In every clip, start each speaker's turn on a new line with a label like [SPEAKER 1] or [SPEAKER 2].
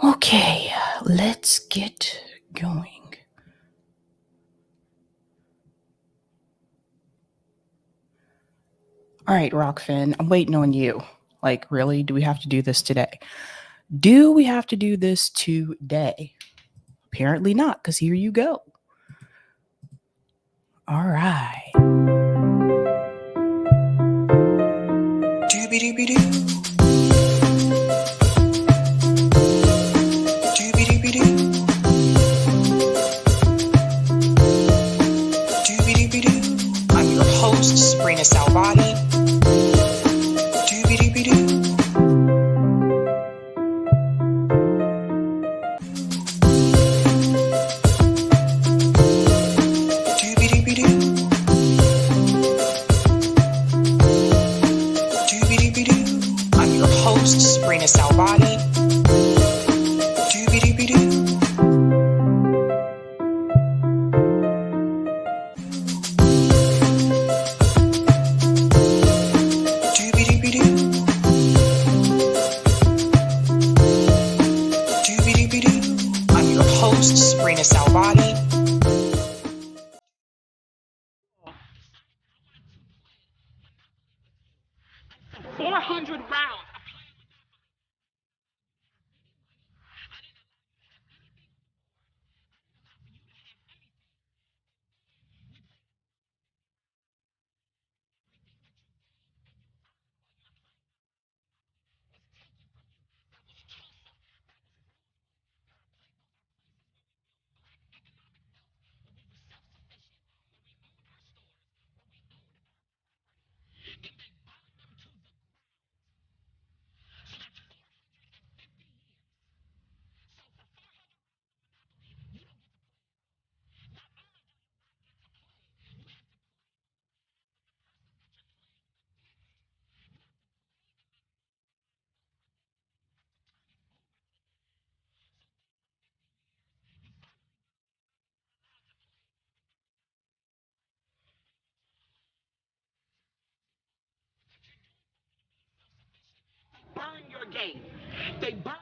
[SPEAKER 1] Okay, let's get going. All right, Rockfin, I'm waiting on you. Like, really? Do we have to do this today? Do we have to do this today? Apparently not, because here you go. All right. Doobie-doobie-doo. I'm your host, sabrinasalvati. I'm your host, sabrinasalvati. I'm your host, sabrinasalvati. 400 rounds. Burn your game. They burn.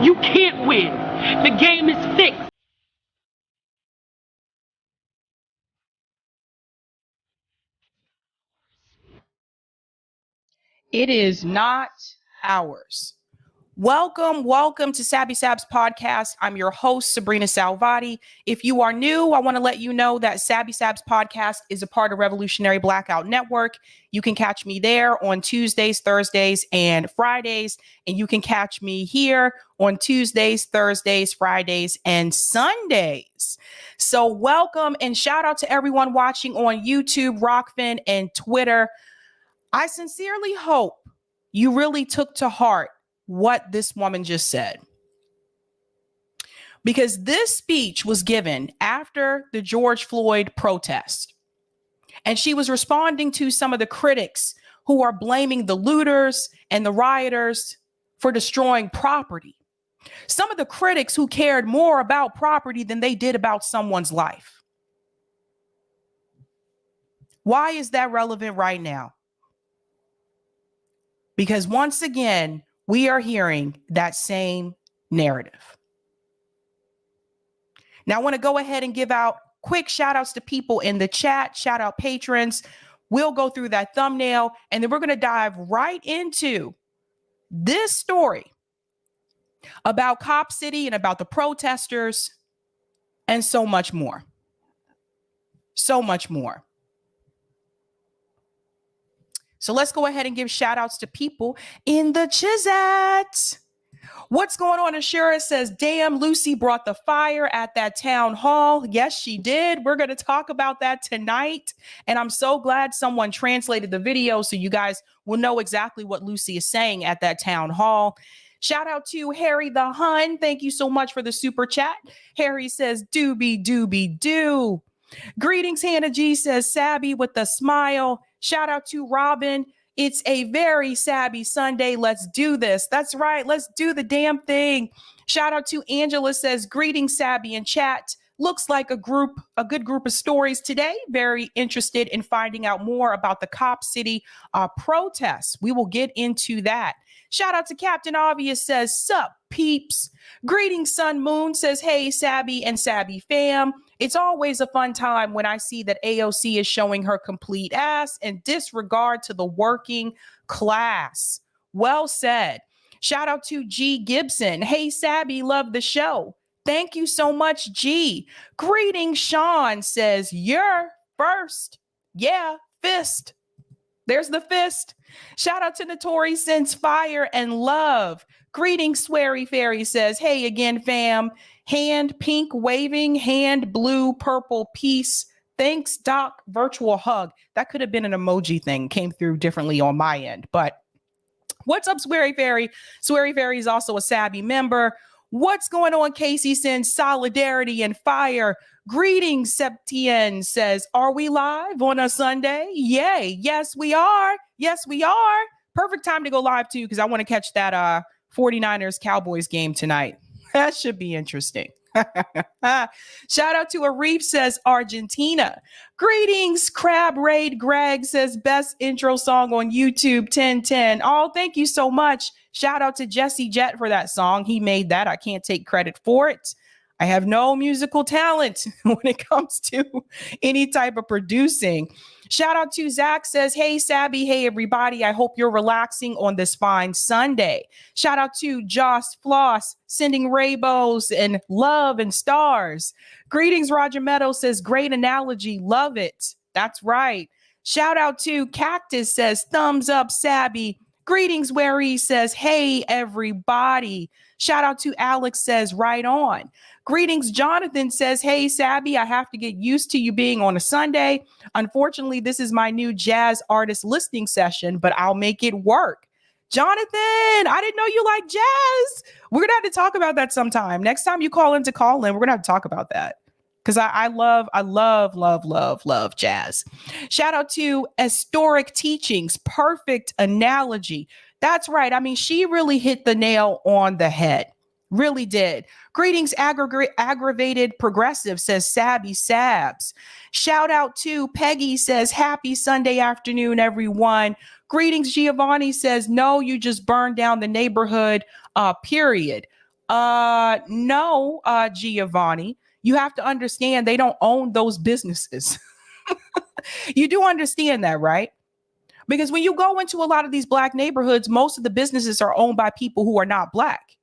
[SPEAKER 1] You can't win. The game is fixed. It is not ours. Welcome to Sabs podcast. I'm your host, Sabrina Salvati. If you are new, I want to let you know that Sabs podcast is a part of Revolutionary Blackout Network. You can catch me there on Tuesdays, Thursdays, and Fridays. And you can catch me here on Tuesdays, Thursdays, Fridays, and Sundays. So welcome and shout out to everyone watching on YouTube, Rockfin, and Twitter. I sincerely hope you really took to heart what this woman just said. Because this speech was given after the George Floyd protest. And she was responding to some of the critics who are blaming the looters and the rioters for destroying property. Some of the critics who cared more about property than they did about someone's life. Why is that relevant right now? Because once again, we are hearing that same narrative. Now, I want to go ahead and give out quick shout outs to people in the chat, shout out patrons. We'll go through that thumbnail and then we're going to dive right into this story about Cop City and about the protesters and so much more. So much more. So let's go ahead and give shout outs to people in the Chizat. What's going on? Ashura says, damn, Lucy brought the fire at that town hall. Yes, she did. We're going to talk about that tonight. And I'm so glad someone translated the video so you guys will know exactly what Lucy is saying at that town hall. Shout out to Harry the Hun. Thank you so much for the super chat. Harry says, doobie doobie doo. Greetings, Hannah G says, Sabby with a smile. Shout out to Robin. It's a very Sabby Sunday. Let's do this. That's right. Let's do the damn thing. Shout out to Angela says, greetings, Sabby in chat. Looks like a good group of stories today. Very interested in finding out more about the Cop City protests. We will get into that. Shout out to Captain Obvious says, sup, peeps. Greetings, Sun Moon says, hey, Sabby and Sabby fam. It's always a fun time when I see that AOC is showing her complete ass and disregard to the working class. Well said. Shout out to G Gibson. Hey, Sabby, love the show. Thank you so much, G. Greetings, Sean says, you're first. Yeah, fist. There's the fist. Shout out to Notori sends fire and love. Greetings, Sweary Fairy says, hey again, fam. Hand pink waving, hand blue, purple, peace. Thanks, Doc. Virtual hug. That could have been an emoji thing. Came through differently on my end. But what's up, Sweary Fairy? Sweary Fairy is also a Sabby member. What's going on? Casey sends solidarity and fire. Greetings, Septien says, are we live on a Sunday? Yay. Yes, we are. Yes, we are. Perfect time to go live, too, because I want to catch that 49ers Cowboys game tonight. That should be interesting. Shout out to Arif says, Argentina. Greetings, Crab Raid Greg says, best intro song on YouTube 1010. Oh, thank you so much. Shout out to Jesse Jet for that song. He made that. I can't take credit for it. I have no musical talent when it comes to any type of producing. Shout out to Zach says, hey, Sabby. Hey, everybody. I hope you're relaxing on this fine Sunday. Shout out to Joss Floss sending rainbows and love and stars. Greetings, Roger Meadows says, great analogy. Love it. That's right. Shout out to Cactus says, thumbs up, Sabby. Greetings, Wary says, hey, everybody. Shout out to Alex says, right on. Greetings, Jonathan says, hey, Sabby, I have to get used to you being on a Sunday. Unfortunately, this is my new jazz artist listening session, but I'll make it work. Jonathan, I didn't know you like jazz. We're going to have to talk about that sometime. Next time you call in, we're going to have to talk about that. Because I love jazz. Shout out to Historic Teachings. Perfect analogy. That's right. I mean, she really hit the nail on the head. Really did. Greetings, aggravated progressive, says Sabby Sabs. Shout out to Peggy, says happy Sunday afternoon, everyone. Greetings, Giovanni says, no, you just burned down the neighborhood, period. No, Giovanni. You have to understand they don't own those businesses. You do understand that, right? Because when you go into a lot of these Black neighborhoods, most of the businesses are owned by people who are not Black.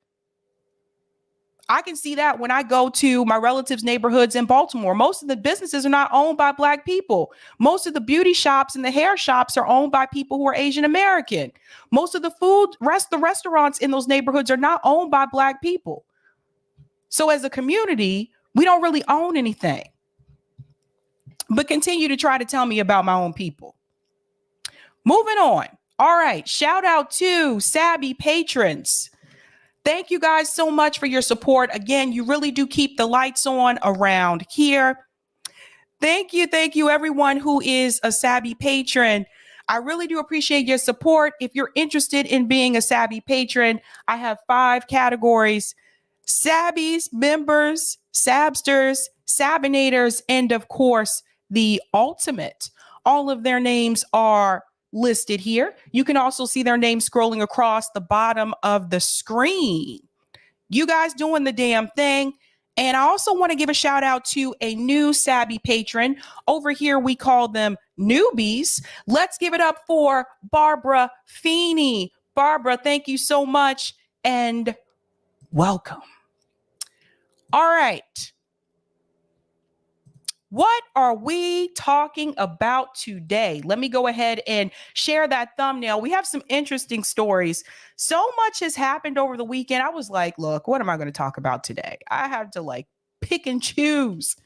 [SPEAKER 1] I can see that when I go to my relatives' neighborhoods in Baltimore. Most of the businesses are not owned by Black people. Most of the beauty shops and the hair shops are owned by people who are Asian American. Most of the the restaurants in those neighborhoods are not owned by Black people. So as a community, we don't really own anything. But continue to try to tell me about my own people. Moving on. All right. Shout out to Sabby patrons. Thank you guys so much for your support. Again, you really do keep the lights on around here. Thank you, everyone who is a Sabby patron. I really do appreciate your support. If you're interested in being a Sabby patron, I have 5 categories: Sabbies, members, Sabsters, Sabinators, and of course, the ultimate. All of their names are listed here. You can also see their names scrolling across the bottom of the screen. You guys doing the damn thing. And I also want to give a shout out to a new Sabby patron. Over here, we call them newbies. Let's give it up for Barbara Feeney. Barbara, thank you so much and welcome. All right. What are we talking about today? Let me go ahead and share that thumbnail. We have some interesting stories. So much has happened over the weekend. I was like, look, what am I going to talk about today? I have to pick and choose.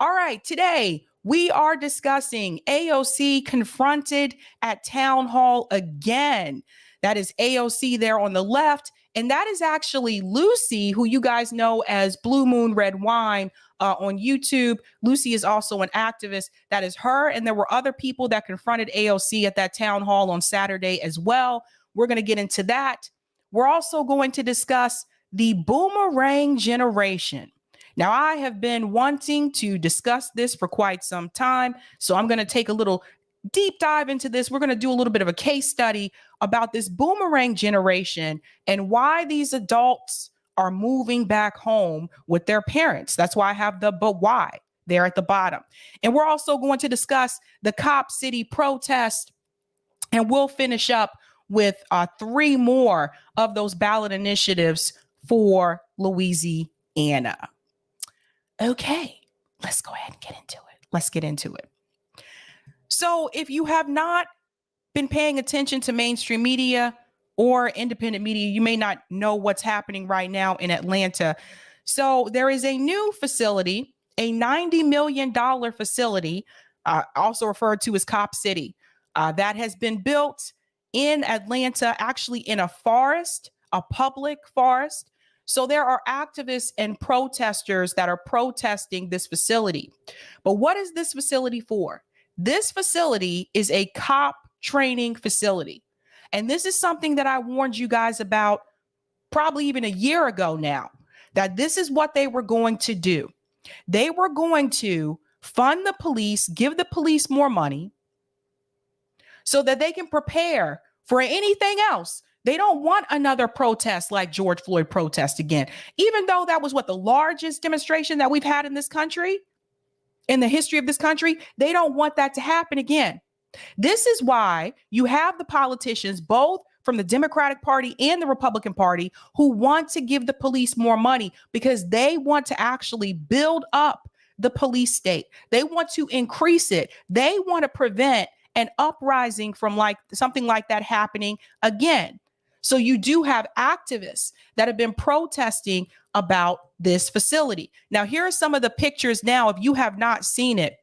[SPEAKER 1] All right, today we are discussing AOC confronted at town hall again. That is AOC there on the left. And that is actually Lucy, who you guys know as Blue Moon Red Wine on YouTube. Lucy is also an activist. That is her. And there were other people that confronted AOC at that town hall on Saturday as well. We're going to get into that. We're also going to discuss the Boomerang generation. Now, I have been wanting to discuss this for quite some time, so I'm going to take a little deep dive into this. We're going to do a little bit of a case study about this Boomerang generation and why these adults are moving back home with their parents. That's why I have the but why there at the bottom. And we're also going to discuss the Cop City protest, and we'll finish up with 3 more of those ballot initiatives for Louisiana. Okay, let's go ahead and get into it. Let's get into it. So if you have not been paying attention to mainstream media or independent media, you may not know what's happening right now in Atlanta. So there is a new facility, a $90 million facility, also referred to as Cop City, that has been built in Atlanta, actually in a forest, a public forest. So there are activists and protesters that are protesting this facility. But what is this facility for? This facility is a cop training facility. And this is something that I warned you guys about probably even a year ago now, that this is what they were going to do. They were going to fund the police, give the police more money so that they can prepare for anything else. They don't want another protest like George Floyd protest again, even though that was the largest demonstration that we've had in this country, in the history of this country. They don't want that to happen again. This is why you have the politicians, both from the Democratic Party and the Republican Party, who want to give the police more money because they want to actually build up the police state. They want to increase it. They want to prevent an uprising from something like that happening again. So you do have activists that have been protesting about this facility. Now, here are some of the pictures now, if you have not seen it,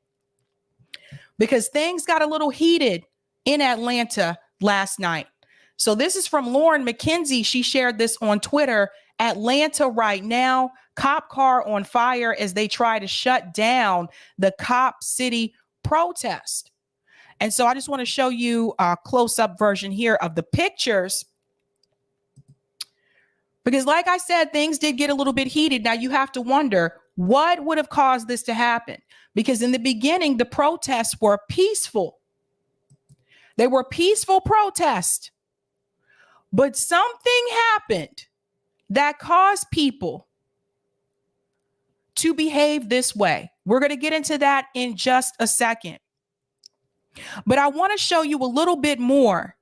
[SPEAKER 1] because things got a little heated in Atlanta last night. So this is from Lauren McKenzie. She shared this on Twitter. Atlanta right now, cop car on fire as they try to shut down the Cop City protest. And so I just want to show you a close-up version here of the pictures. Because like I said, things did get a little bit heated. Now you have to wonder what would have caused this to happen? Because in the beginning, the protests were peaceful. They were peaceful protests. But something happened that caused people to behave this way. We're going to get into that in just a second. But I want to show you a little bit more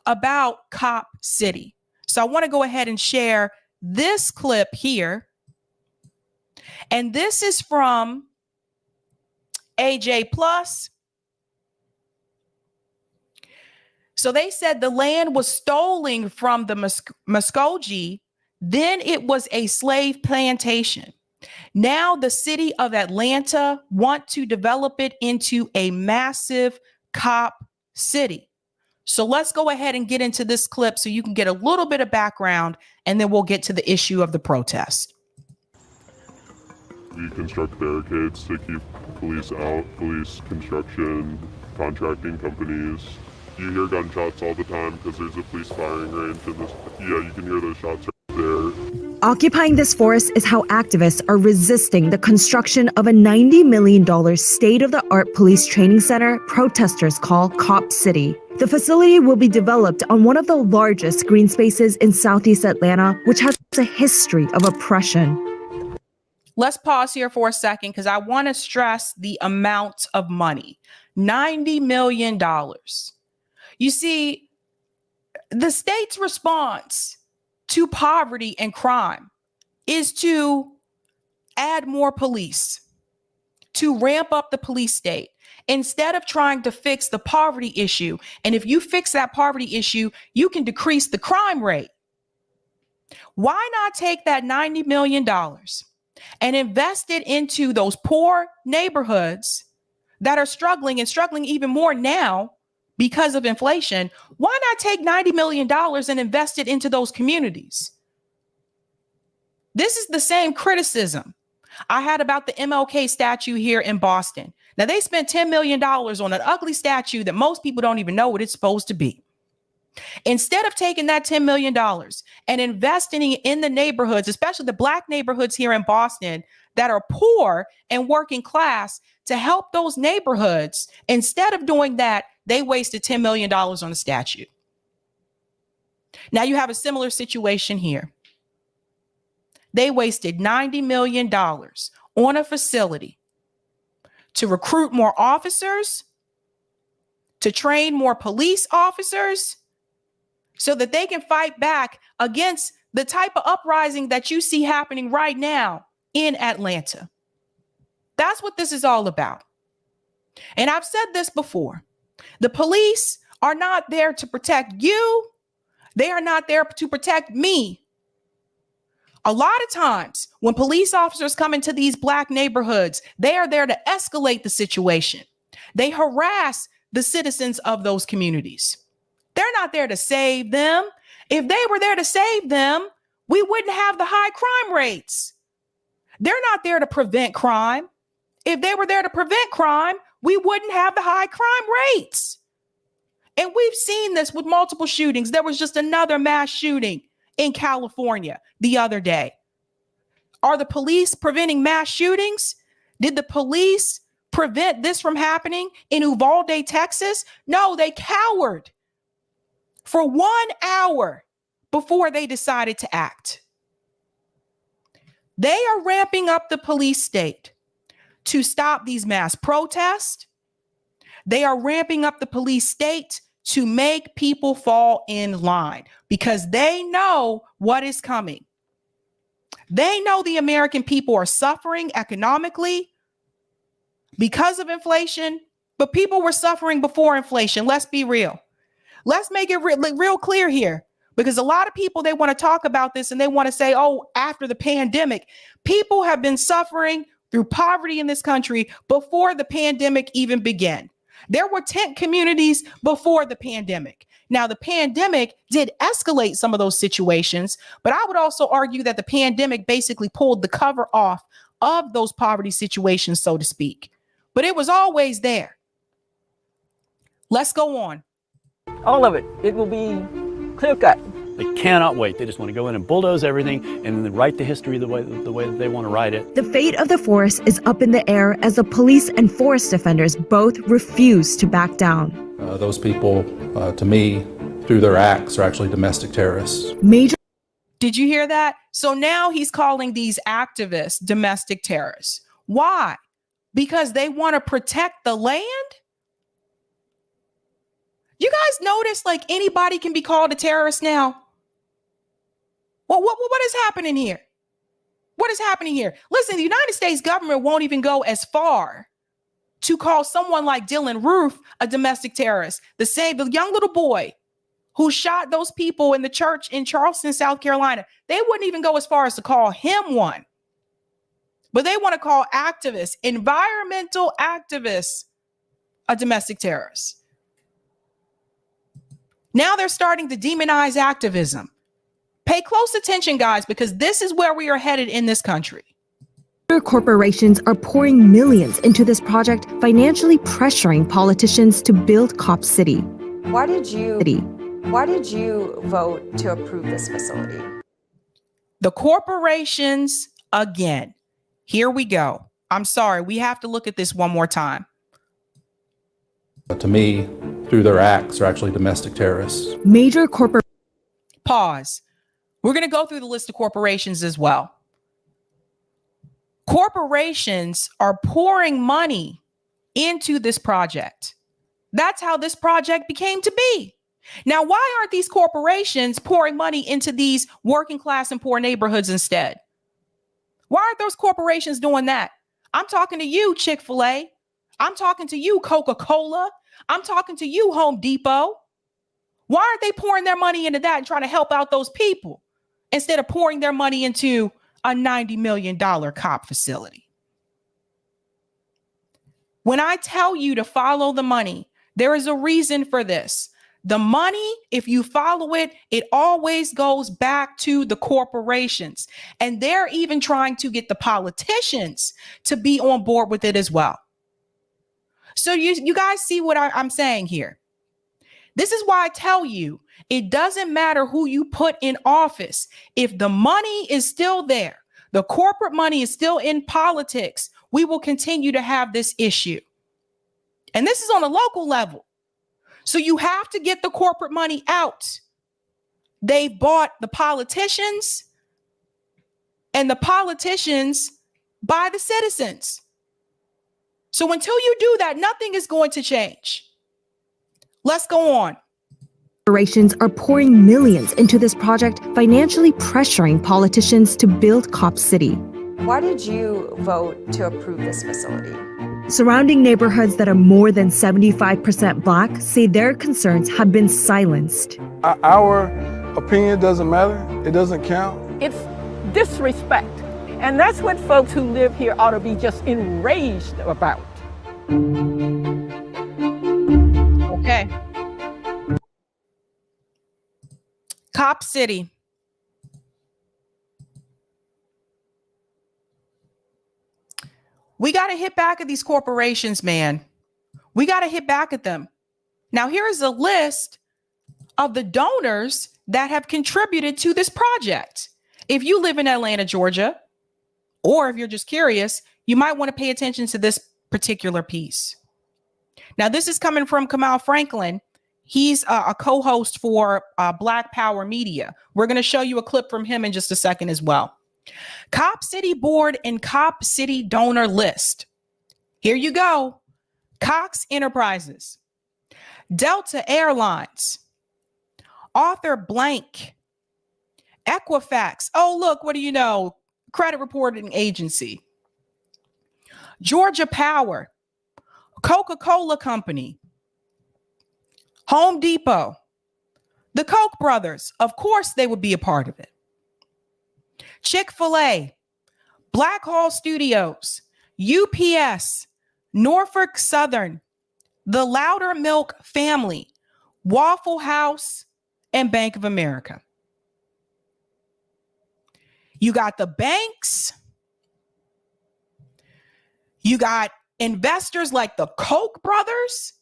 [SPEAKER 1] about Cop City. So I want to go ahead and share this clip here. And this is from AJ Plus. So they said the land was stolen from the Muskogee. Then it was a slave plantation. Now the city of Atlanta want to develop it into a massive cop city. So let's go ahead and get into this clip so you can get a little bit of background, and then we'll get to the issue of the protest.
[SPEAKER 2] We construct barricades to keep police out, police, construction, contracting companies. You hear gunshots all the time because there's a police firing range in this. Yeah, you can hear those shots right there.
[SPEAKER 3] Occupying this forest is how activists are resisting the construction of a $90 million state-of-the-art police training center protesters call Cop City. The facility will be developed on one of the largest green spaces in Southeast Atlanta, which has a history of oppression.
[SPEAKER 1] Let's pause here for a second because I want to stress the amount of money. $90 million. You see, the state's response to poverty and crime is to add more police. to ramp up the police state instead of trying to fix the poverty issue. And if you fix that poverty issue, you can decrease the crime rate. Why not take that $90 million and invest it into those poor neighborhoods that are struggling and struggling even more now because of inflation? Why not take $90 million and invest it into those communities? This is the same criticism I had about the MLK statue here in Boston. Now, they spent $10 million on an ugly statue that most people don't even know what it's supposed to be. Instead of taking that $10 million and investing it in the neighborhoods, especially the Black neighborhoods here in Boston that are poor and working class, to help those neighborhoods, instead of doing that, they wasted $10 million on a statue. Now you have a similar situation here. They wasted $90 million on a facility to recruit more officers, to train more police officers, so that they can fight back against the type of uprising that you see happening right now in Atlanta. That's what this is all about. And I've said this before. The police are not there to protect you. They are not there to protect me. A lot of times when police officers come into these Black neighborhoods, they are there to escalate the situation. They harass the citizens of those communities. They're not there to save them. If they were there to save them, we wouldn't have the high crime rates. They're not there to prevent crime. If they were there to prevent crime, we wouldn't have the high crime rates. And we've seen this with multiple shootings. There was just another mass shooting in California the other day. Are the police preventing mass shootings? Did the police prevent this from happening in Uvalde, Texas? No, they cowered for 1 hour before they decided to act. They are ramping up the police state to stop these mass protests. They are ramping up the police state to make people fall in line because they know what is coming. They know the American people are suffering economically because of inflation, but people were suffering before inflation. Let's be real. Let's make it real clear here, because a lot of people, they want to talk about this and they want to say, oh, after the pandemic, people have been suffering through poverty in this country before the pandemic even began. There were tent communities before the pandemic. Now, the pandemic did escalate some of those situations, but I would also argue that the pandemic basically pulled the cover off of those poverty situations, so to speak. But it was always there. Let's go on.
[SPEAKER 4] All of it. It will be clear cut.
[SPEAKER 5] They cannot wait. They just want to go in and bulldoze everything and then write the history the way that they want to write it.
[SPEAKER 3] The fate of the forest is up in the air as the police and forest defenders both refuse to back down.
[SPEAKER 6] Those people, to me, through their acts, are actually domestic terrorists.
[SPEAKER 1] Did you hear that? So now he's calling these activists domestic terrorists. Why? Because they want to protect the land? You guys notice like anybody can be called a terrorist now? Well, what is happening here? What is happening here? Listen, the United States government won't even go as far to call someone like Dylan Roof a domestic terrorist. The young little boy who shot those people in the church in Charleston, South Carolina, they wouldn't even go as far as to call him one. But they want to call activists, environmental activists, a domestic terrorist. Now they're starting to demonize activism. Pay close attention, guys, because this is where we are headed in this country.
[SPEAKER 3] Corporations are pouring millions into this project, financially pressuring politicians to build Cop City.
[SPEAKER 7] Why did you vote to approve this facility?
[SPEAKER 1] The corporations again. Here we go. I'm sorry. We have to look at this one more time.
[SPEAKER 6] To me, through their acts, are actually domestic terrorists.
[SPEAKER 3] Major corporate.
[SPEAKER 1] Pause. We're going to go through the list of corporations as well. Corporations are pouring money into this project. That's how this project became to be. Now, why aren't these corporations pouring money into these working class and poor neighborhoods instead? Why aren't those corporations doing that? I'm talking to you, Chick-fil-A. I'm talking to you, Coca-Cola. I'm talking to you, Home Depot. Why aren't they pouring their money into that and trying to help out those people instead of pouring their money into a $90 million cop facility? When I tell you to follow the money, there is a reason for this. The money, if you follow it, it always goes back to the corporations. And they're even trying to get the politicians to be on board with it as well. So you guys see what I'm saying here. This is why I tell you, it doesn't matter who you put in office. If the money is still there, the corporate money is still in politics, we will continue to have this issue. And this is on a local level. So you have to get the corporate money out. They've bought the politicians, and the politicians buy the citizens. So until you do that, nothing is going to change. Let's go on.
[SPEAKER 3] Corporations are pouring millions into this project, financially pressuring politicians to build Cop City.
[SPEAKER 7] Why did you vote to approve this facility?
[SPEAKER 3] Surrounding neighborhoods that are more than 75% Black say their concerns have been silenced.
[SPEAKER 8] Our opinion doesn't matter. It doesn't count.
[SPEAKER 4] It's disrespect. And that's what folks who live here ought to be just enraged about.
[SPEAKER 1] Okay. Cop City. We got to hit back at these corporations, man. We got to hit back at them. Now, here is a list of the donors that have contributed to this project. If you live in Atlanta, Georgia, or if you're just curious, you might want to pay attention to this particular piece. Now, this is coming from Kamal Franklin. He's a co-host for Black Power Media. We're going to show you a clip from him in just a second as well. Cop City Board and Cop City Donor List. Here you go. Cox Enterprises, Delta Airlines, Author Blank, Equifax. Oh, look, what do you know? Credit reporting agency. Georgia Power, Coca-Cola Company, Home Depot, the Koch brothers. Of course, they would be a part of it. Chick-fil-A, Black Hall Studios, UPS, Norfolk Southern, the Loudermilk family, Waffle House, and Bank of America. You got the banks. You got investors like the Koch brothers.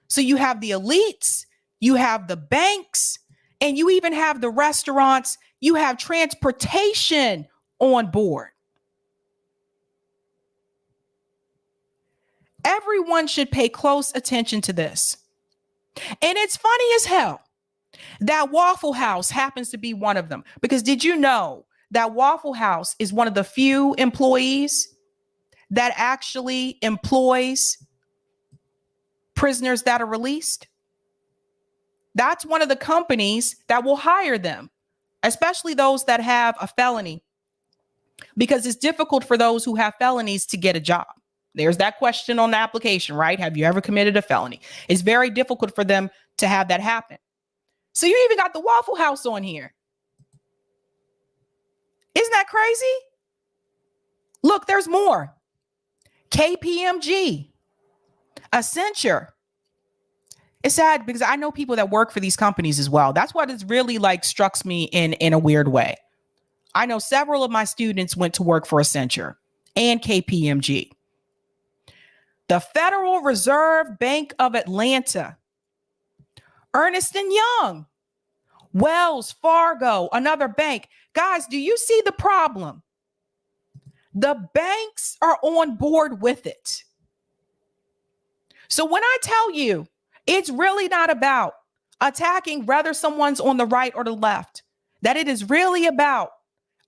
[SPEAKER 1] So you have the elites, you have the banks, and you even have the restaurants. You have transportation on board. Everyone should pay close attention to this. And it's funny as hell that Waffle House happens to be one of them. Because did you know that Waffle House is one of the few employees that actually employs prisoners that are released? That's one of the companies that will hire them, especially those that have a felony, because it's difficult for those who have felonies to get a job. There's that question on the application, right? Have you ever committed a felony? It's very difficult for them to have that happen. So you even got the Waffle House on here. Isn't that crazy? Look, there's more. KPMG, Accenture. It's sad because I know people that work for these companies as well. That's what it's really like struck me in a weird way. I know several of my students went to work for Accenture and KPMG. The Federal Reserve Bank of Atlanta, Ernst & Young, Wells Fargo, another bank. Guys, do you see the problem? The banks are on board with it. So when I tell you, it's really not about attacking whether someone's on the right or the left, that it is really about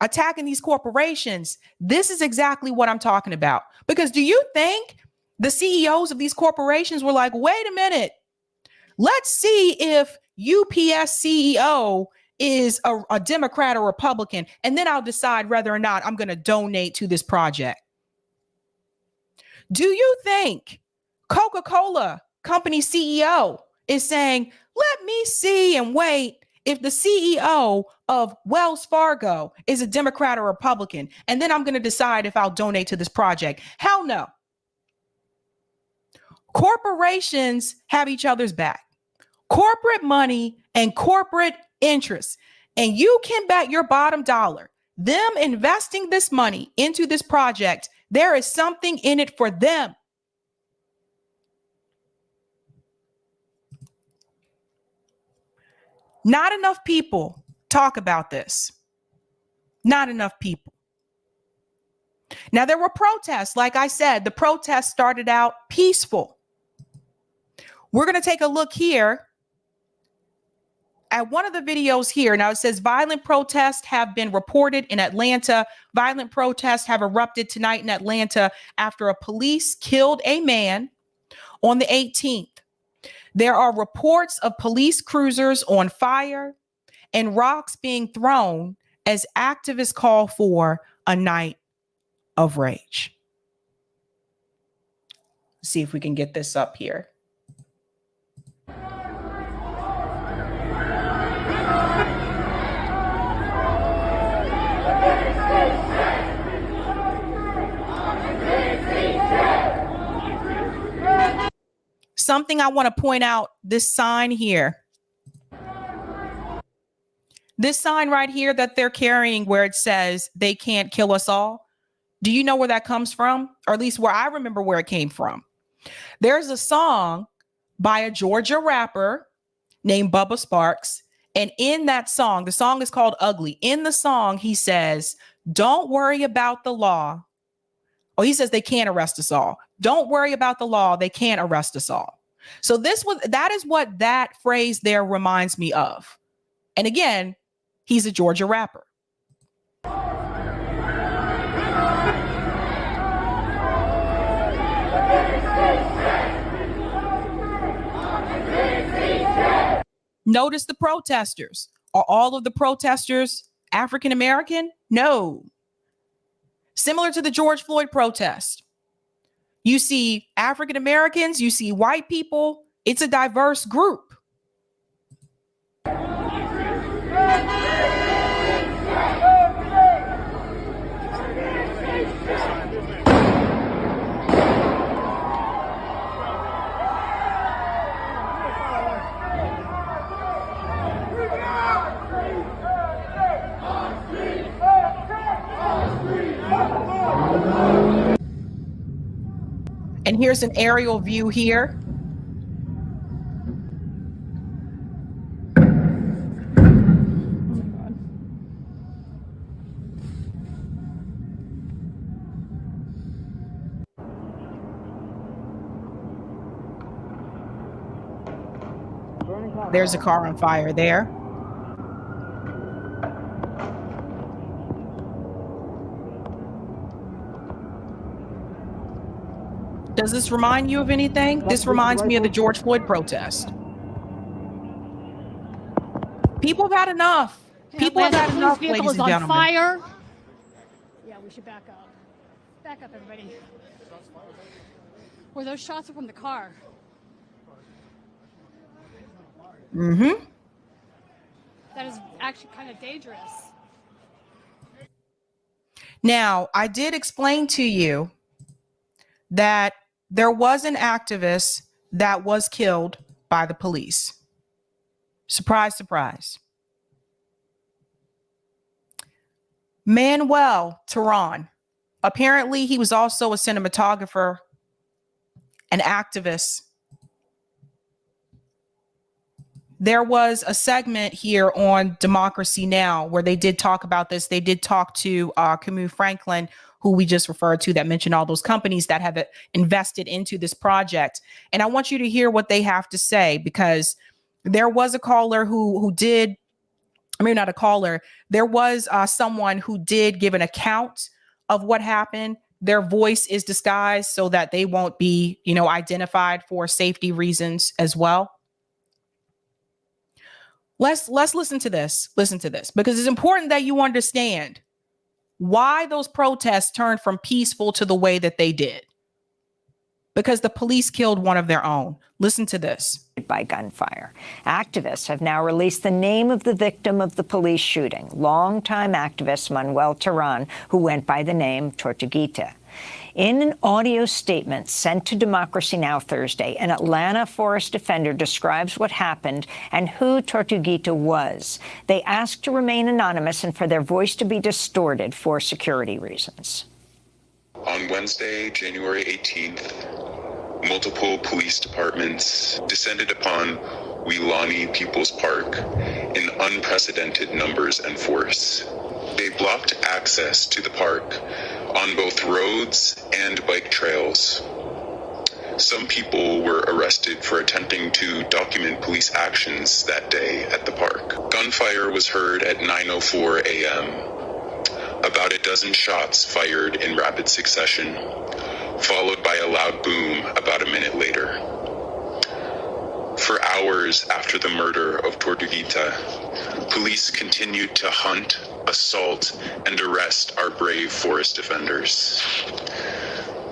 [SPEAKER 1] attacking these corporations. This is exactly what I'm talking about. Because do you think the CEOs of these corporations were like, wait a minute, let's see if UPS CEO is a Democrat or Republican, and then I'll decide whether or not I'm going to donate to this project? Do you think Coca-Cola company CEO is saying, let me see and wait if the CEO of Wells Fargo is a Democrat or Republican, and then I'm going to decide if I'll donate to this project? Hell no. Corporations have each other's back. Corporate money and corporate interests. And you can bet your bottom dollar, them investing this money into this project, there is something in it for them. Not enough people talk about this. Not enough people. Now, there were protests. Like I said, the protests started out peaceful. We're going to take a look here at one of the videos here. Now, it says violent protests have been reported in Atlanta. Violent protests have erupted tonight in Atlanta after a police killed a man on the 18th. There are reports of police cruisers on fire and rocks being thrown as activists call for a night of rage. Let's see if we can get this up here. Something I want to point out, this sign here. This sign right here that they're carrying where it says they can't kill us all. Do you know where that comes from? Or at least where I remember where it came from. There's a song by a Georgia rapper named Bubba Sparks. And in that song, the song is called Ugly. In the song, he says, don't worry about the law. Oh, he says they can't arrest us all. Don't worry about the law. They can't arrest us all. So that is what that phrase there reminds me of. And again, he's a Georgia rapper. Notice the protesters. Are all of the protesters African American? No. Similar to the George Floyd protest. You see African Americans, you see white people. It's a diverse group. And here's an aerial view here. There's a car on fire there. Does this remind you of anything? This reminds me of the George Floyd protest. People have had enough. People have had enough, ladies and gentlemen.
[SPEAKER 9] Fire. Yeah, we should back up. Back up, everybody. Where those shots are from the car.
[SPEAKER 1] Mm-hmm.
[SPEAKER 9] That is actually kind of dangerous.
[SPEAKER 1] Now, I did explain to you that there was an activist that was killed by the police. Surprise, surprise. Manuel Tehran. Apparently, he was also a cinematographer, an activist. There was a segment here on Democracy Now! Where they did talk about this. They did talk to Camus Franklin, who we just referred to, that mentioned all those companies that have invested into this project. And I want you to hear what they have to say, because there was a caller who did, I mean, not a caller, there was someone who did give an account of what happened. Their voice is disguised so that they won't be, identified for safety reasons as well. Let's listen to this. Listen to this, because it's important that you understand why those protests turned from peaceful to the way that they did. because the police killed one of their own. Listen to this.
[SPEAKER 10] By gunfire. Activists have now released the name of the victim of the police shooting, longtime activist Manuel Terán, who went by the name Tortugita. In an audio statement sent to Democracy Now! Thursday, an Atlanta forest defender describes what happened and who Tortugita was. They asked to remain anonymous and for their voice to be distorted for security reasons.
[SPEAKER 11] On Wednesday, January 18th, multiple police departments descended upon Weelaunee People's Park in unprecedented numbers and force. They blocked access to the park on both roads and bike trails. Some people were arrested for attempting to document police actions that day at the park. Gunfire was heard at 9:04 a.m. About a dozen shots fired in rapid succession, followed by a loud boom about a minute later. For hours after the murder of Tortugita, police continued to hunt, assault, and arrest our brave forest defenders.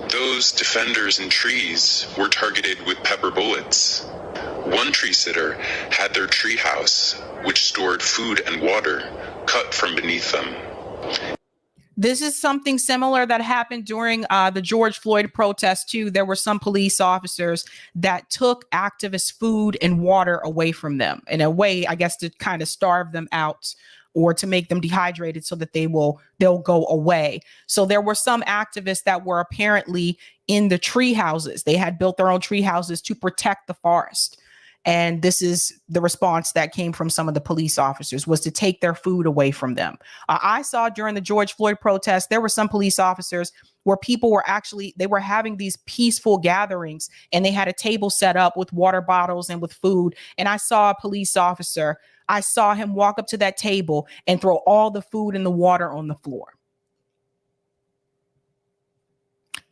[SPEAKER 11] Those defenders in trees were targeted with pepper bullets. One tree sitter had their tree house, which stored food and water, cut from beneath them.
[SPEAKER 1] This is something similar that happened during the George Floyd protest, too. There were some police officers that took activists' food and water away from them in a way, I guess, to kind of starve them out or to make them dehydrated so that they'll go away. So there were some activists that were apparently in the tree houses. They had built their own tree houses to protect the forest. And this is the response that came from some of the police officers, was to take their food away from them. I saw during the George Floyd protest, there were some police officers where people were they were having these peaceful gatherings and they had a table set up with water bottles and with food. And I saw a police officer, I saw him walk up to that table and throw all the food and the water on the floor.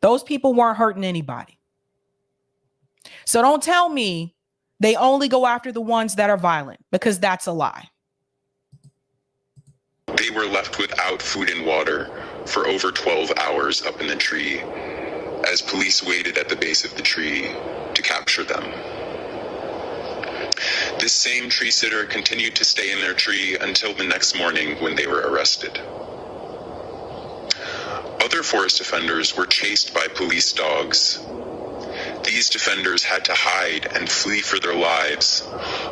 [SPEAKER 1] Those people weren't hurting anybody. So don't tell me they only go after the ones that are violent, because that's a lie.
[SPEAKER 11] They were left without food and water for over 12 hours up in the tree as police waited at the base of the tree to capture them. This same tree sitter continued to stay in their tree until the next morning when they were arrested. Other forest defenders were chased by police dogs. These defenders had to hide and flee for their lives,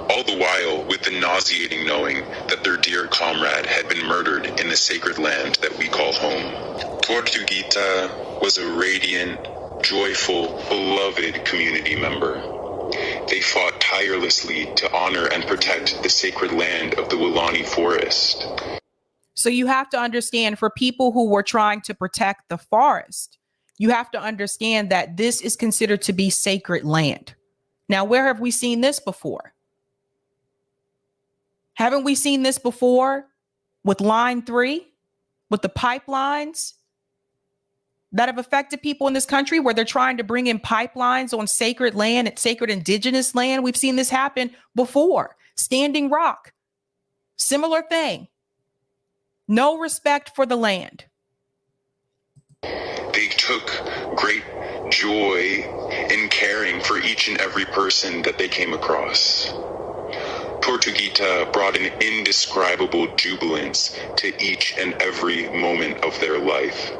[SPEAKER 11] all the while with the nauseating knowing that their dear comrade had been murdered in the sacred land that we call home. Tortugita was a radiant, joyful, beloved community member. They fought tirelessly to honor and protect the sacred land of the Weelaunee forest.
[SPEAKER 1] So you have to understand, for people who were trying to protect the forest, you have to understand that this is considered to be sacred land. Now, where have we seen this before? Haven't we seen this before with Line 3, with the pipelines that have affected people in this country, where they're trying to bring in pipelines on sacred land, and sacred indigenous land? We've seen this happen before. Standing Rock, similar thing. No respect for the land.
[SPEAKER 11] They took great joy in caring for each and every person that they came across. Tortugita brought an indescribable jubilance to each and every moment of their life.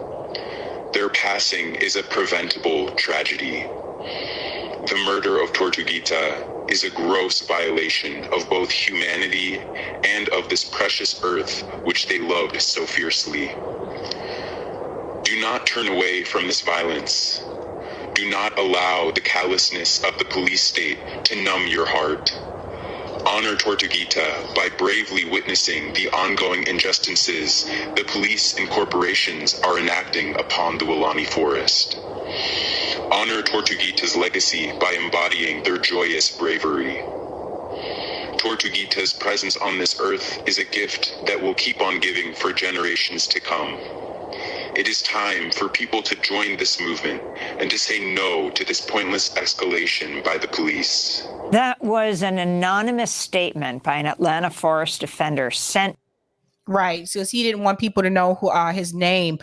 [SPEAKER 11] Their passing is a preventable tragedy. The murder of Tortugita is a gross violation of both humanity and of this precious earth which they loved so fiercely. Do not turn away from this violence. Do not allow the callousness of the police state to numb your heart. Honor Tortugita by bravely witnessing the ongoing injustices the police and corporations are enacting upon the Weelaunee forest. Honor Tortugita's legacy by embodying their joyous bravery. Tortugita's presence on this earth is a gift that will keep on giving for generations to come. It is time for people to join this movement and to say no to this pointless escalation by the police.
[SPEAKER 10] That was an anonymous statement by an Atlanta forest defender sent.
[SPEAKER 1] Right, because he didn't want people to know who his name.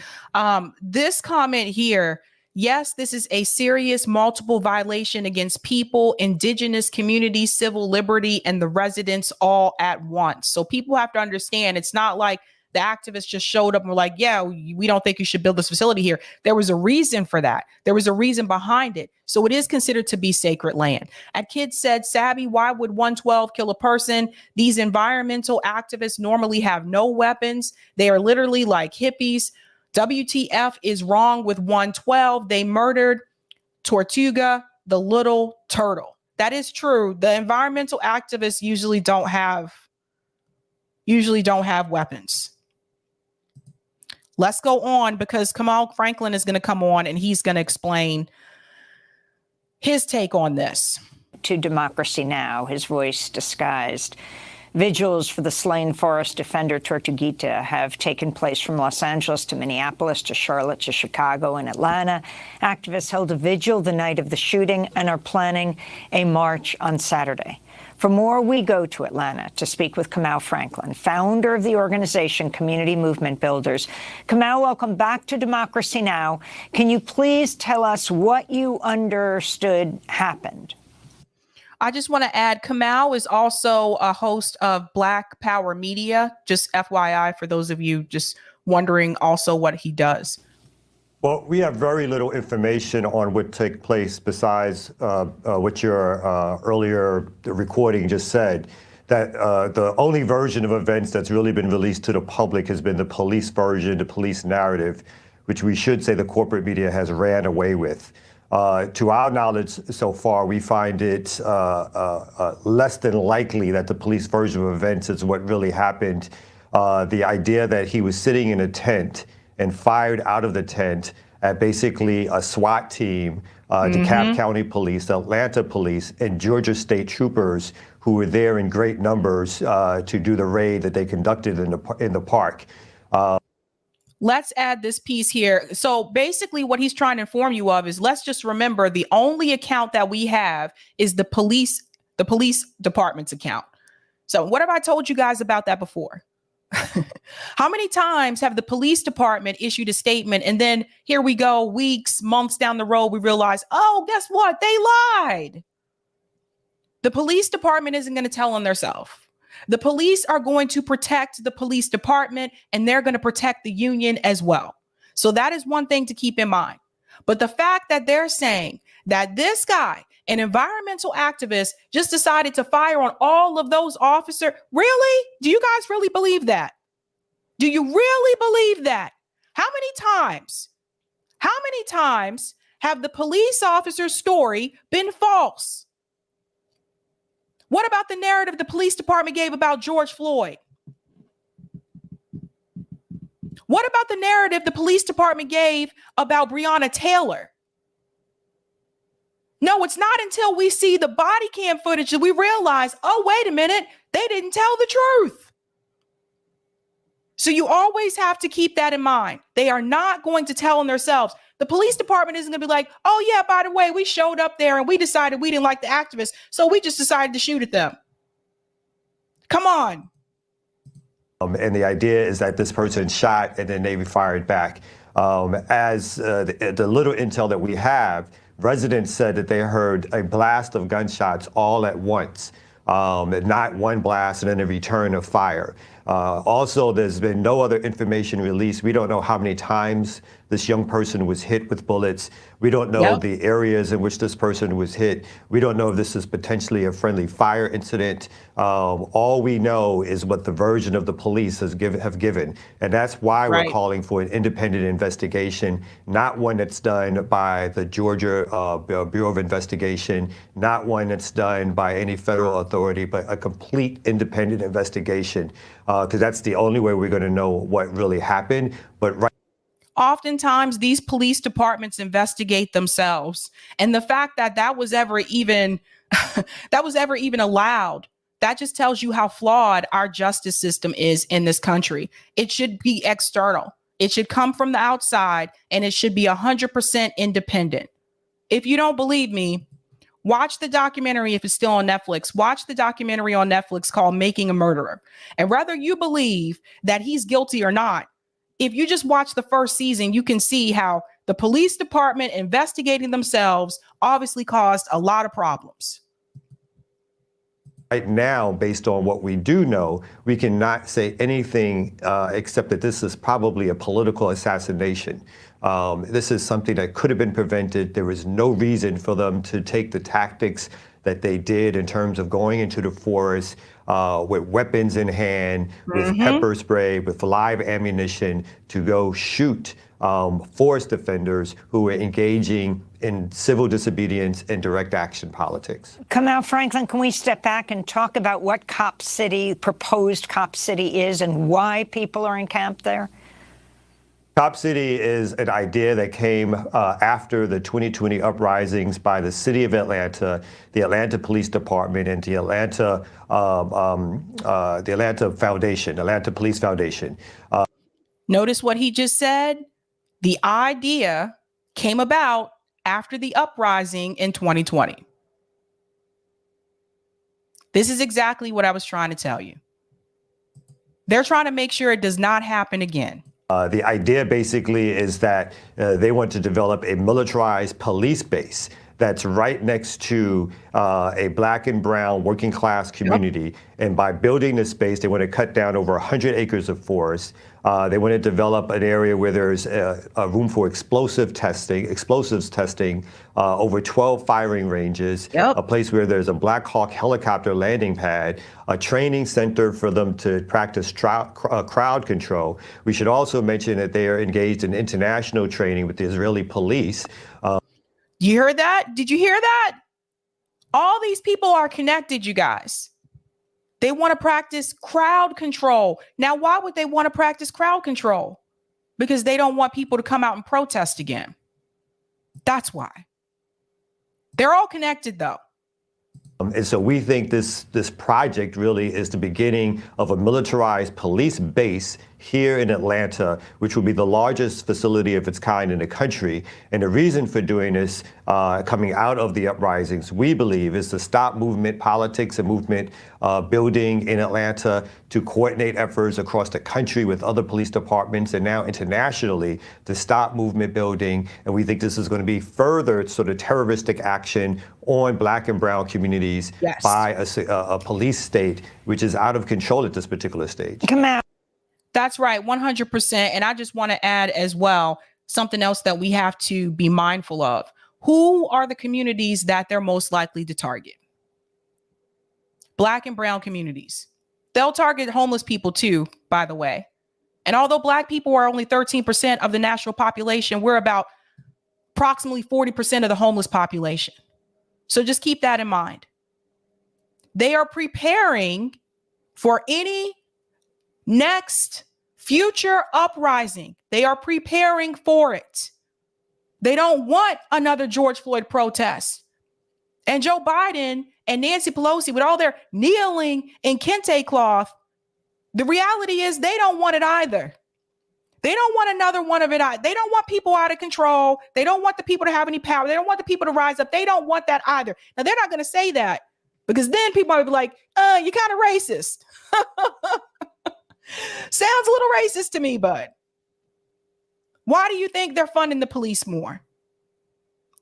[SPEAKER 1] This comment here, Yes, this is a serious multiple violation against people, indigenous communities, civil liberty, and the residents all at once. So people have to understand it's not like the activists just showed up and were like, yeah, we don't think you should build this facility here. There was a reason for that. There was a reason behind it. So it is considered to be sacred land. And kids said, Sabby, why would 112 kill a person? These environmental activists normally have no weapons. They are literally like hippies. WTF is wrong with 112. They murdered Tortuga, the little turtle. That is true. The environmental activists usually don't have weapons. Let's go on because Kamal Franklin is going to come on and he's going to explain his take on this.
[SPEAKER 10] To Democracy Now!, his voice disguised. Vigils for the slain forest defender Tortugita have taken place from Los Angeles to Minneapolis to Charlotte to Chicago and Atlanta. Activists held a vigil the night of the shooting and are planning a march on Saturday. For more, we go to Atlanta to speak with Kamal Franklin, founder of the organization Community Movement Builders. Kamal, welcome back to Democracy Now! Can you please tell us what you understood happened?
[SPEAKER 1] I just want to add, Kamal is also a host of Black Power Media, just FYI, for those of you just wondering also what he does.
[SPEAKER 12] Well, we have very little information on what took place besides what your earlier recording just said, that the only version of events that's really been released to the public has been the police version, the police narrative, which we should say the corporate media has ran away with. To our knowledge so far, we find it less than likely that the police version of events is what really happened. The idea that he was sitting in a tent and fired out of the tent at basically a SWAT team, DeKalb County Police, Atlanta Police, and Georgia State Troopers who were there in great numbers to do the raid that they conducted in the park.
[SPEAKER 1] Let's add this piece here. So basically what he's trying to inform you of is, let's just remember the only account that we have is the police department's account. So what have I told you guys about that before? How many times have the police department issued a statement and then here we go, weeks, months down the road, we realize, oh, guess what? They lied. The police department isn't going to tell on themselves. The police are going to protect the police department and they're going to protect the union as well. So that is one thing to keep in mind. But the fact that they're saying that this guy, an environmental activist, just decided to fire on all of those officers. Really? Do you guys really believe that? Do you really believe that? How many times have the police officer's story been false? What about the narrative the police department gave about George Floyd? What about the narrative the police department gave about Breonna Taylor? No, it's not until we see the body cam footage that we realize, oh, wait a minute, they didn't tell the truth. So you always have to keep that in mind. They are not going to tell on themselves. The police department isn't going to be like, oh, yeah, by the way, we showed up there and we decided we didn't like the activists, so we just decided to shoot at them. Come on.
[SPEAKER 12] And the idea is that this person shot and then they fired back. As the little intel that we have, residents said that they heard a blast of gunshots all at once, not one blast and then a return of fire. Also, there's been no other information released. We don't know how many times this young person was hit with bullets. We don't know the areas in which this person was hit. We don't know if this is potentially a friendly fire incident. All we know is what the version of the police have given. And that's why we're calling for an independent investigation, not one that's done by the Georgia Bureau of Investigation, not one that's done by any federal authority, but a complete independent investigation, because that's the only way we're going to know what really happened. But
[SPEAKER 1] oftentimes these police departments investigate themselves. And the fact that that was ever even allowed, that just tells you how flawed our justice system is in this country. It should be external. It should come from the outside and it should be 100% independent. If you don't believe me, watch the documentary if it's still on Netflix. Watch the documentary on Netflix called Making a Murderer. And whether you believe that he's guilty or not, if you just watch the first season, you can see how the police department investigating themselves obviously caused a lot of problems.
[SPEAKER 12] Right now, based on what we do know, we cannot say anything except that this is probably a political assassination. This is something that could have been prevented. There was no reason for them to take the tactics that they did in terms of going into the forest with weapons in hand, with pepper spray, with live ammunition to go shoot forest defenders who were engaging in civil disobedience and direct action politics.
[SPEAKER 10] Kamau Franklin, can we step back and talk about what Cop City, proposed Cop City is and why people are encamped there?
[SPEAKER 12] Cop City is an idea that came after the 2020 uprisings by the city of Atlanta, the Atlanta Police Department, and the Atlanta Foundation, Atlanta Police Foundation.
[SPEAKER 1] Notice what he just said. The idea came about after the uprising in 2020. This is exactly what I was trying to tell you. They're trying to make sure it does not happen again.
[SPEAKER 12] The idea basically is that they want to develop a militarized police base that's right next to a black and brown working class community. And by building this space, they want to cut down over 100 acres of forest. They want to develop an area where there's a room for explosives testing, over 12 firing ranges, a place where there's a Black Hawk helicopter landing pad, a training center for them to practice crowd control. We should also mention that they are engaged in international training with the Israeli police.
[SPEAKER 1] You heard that? Did you hear that? All these people are connected, you guys. They want to practice crowd control. Now, why would they want to practice crowd control? Because they don't want people to come out and protest again. That's why. They're all connected, though.
[SPEAKER 12] And so we think this project really is the beginning of a militarized police base here in Atlanta, which will be the largest facility of its kind in the country. And the reason for doing this, coming out of the uprisings, we believe, is to stop movement politics and movement building in Atlanta, to coordinate efforts across the country with other police departments and now internationally to stop movement building. And we think this is going to be further sort of terroristic action on black and brown communities by a police state, which is out of control at this particular stage.
[SPEAKER 10] Come out.
[SPEAKER 1] That's right, 100%. And I just want to add as well, something else that we have to be mindful of. Who are the communities that they're most likely to target? Black and brown communities. They'll target homeless people too, by the way. And although black people are only 13% of the national population, we're about approximately 40% of the homeless population. So just keep that in mind. They are preparing for any next future uprising. They are preparing for it. They don't want another George Floyd protest. And Joe Biden and Nancy Pelosi, with all their kneeling in kente cloth, the reality is they don't want it either. They don't want another one of it. They don't want people out of control. They don't want the people to have any power. They don't want the people to rise up. They don't want that either. Now, they're not going to say that, because then people might be like, you're kind of racist. Sounds a little racist to me, but why do you think they're funding the police more?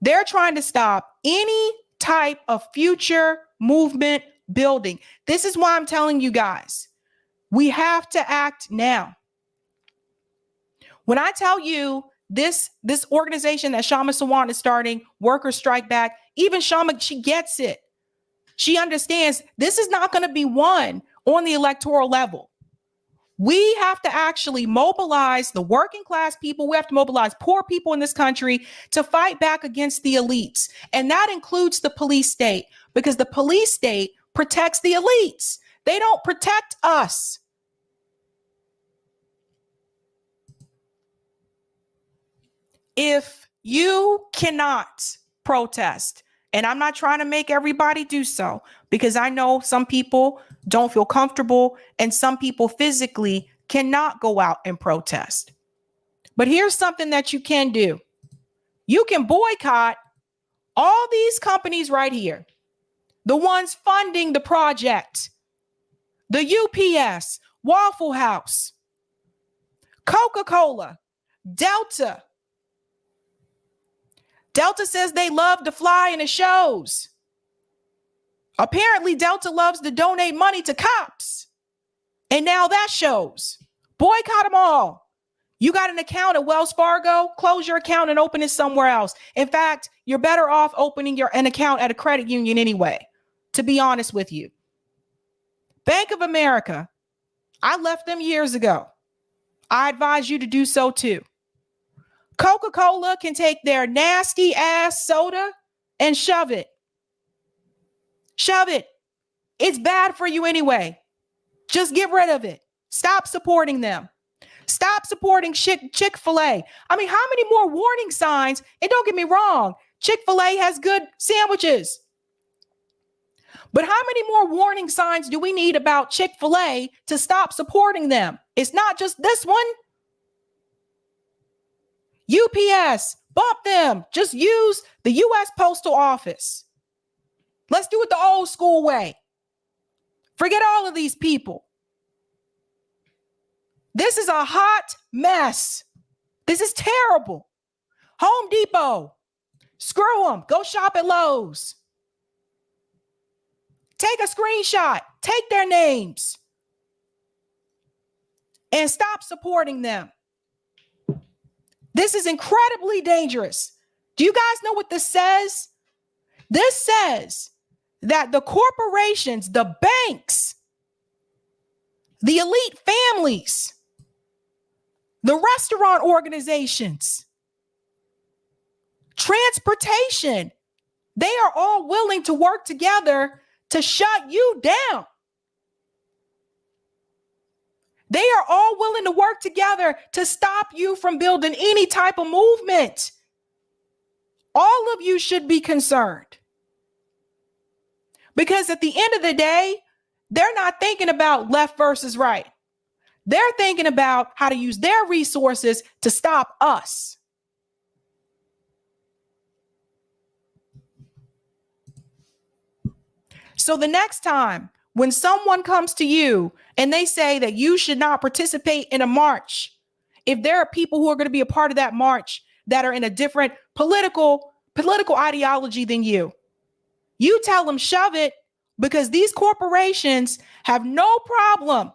[SPEAKER 1] They're trying to stop any type of future movement building. This is why I'm telling you guys, we have to act now. When I tell you this organization that Shama Sawant is starting, Workers Strike Back, even Shama, she gets it. She understands this is not going to be won on the electoral level. We have to actually mobilize the working class people. We have to mobilize poor people in this country to fight back against the elites. And that includes the police state, because the police state protects the elites. They don't protect us. If you cannot protest, and I'm not trying to make everybody do so, because I know some people don't feel comfortable and some people physically cannot go out and protest. But here's something that you can do. You can boycott all these companies right here. The ones funding the project, the UPS, Waffle House, Coca-Cola, Delta, Delta says they love to fly in the shows. Apparently, Delta loves to donate money to cops. And now that shows. Boycott them all. You got an account at Wells Fargo, close your account and open it somewhere else. In fact, you're better off opening an account at a credit union anyway, to be honest with you. Bank of America, I left them years ago. I advise you to do so too. Coca-Cola can take their nasty ass soda and shove it. Shove it. It's bad for you anyway. Just get rid of it. Stop supporting them. Stop supporting Chick-fil-A. I mean, how many more warning signs? And don't get me wrong, Chick-fil-A has good sandwiches. But how many more warning signs do we need about Chick-fil-A to stop supporting them? It's not just this one. UPS, bump them. Just use the U.S. Postal Office. Let's do it the old school way. Forget all of these people. This is a hot mess. This is terrible. Home Depot, screw them. Go shop at Lowe's. Take a screenshot. Take their names. And stop supporting them. This is incredibly dangerous. Do you guys know what this says? This says that the corporations, the banks, the elite families, the restaurant organizations, transportation, they are all willing to work together to shut you down. They are all willing to work together to stop you from building any type of movement. All of you should be concerned. Because at the end of the day, they're not thinking about left versus right. They're thinking about how to use their resources to stop us. So the next time when someone comes to you and they say that you should not participate in a march, if there are people who are going to be a part of that march that are in a different political ideology than you, you tell them shove it, because these corporations have no problem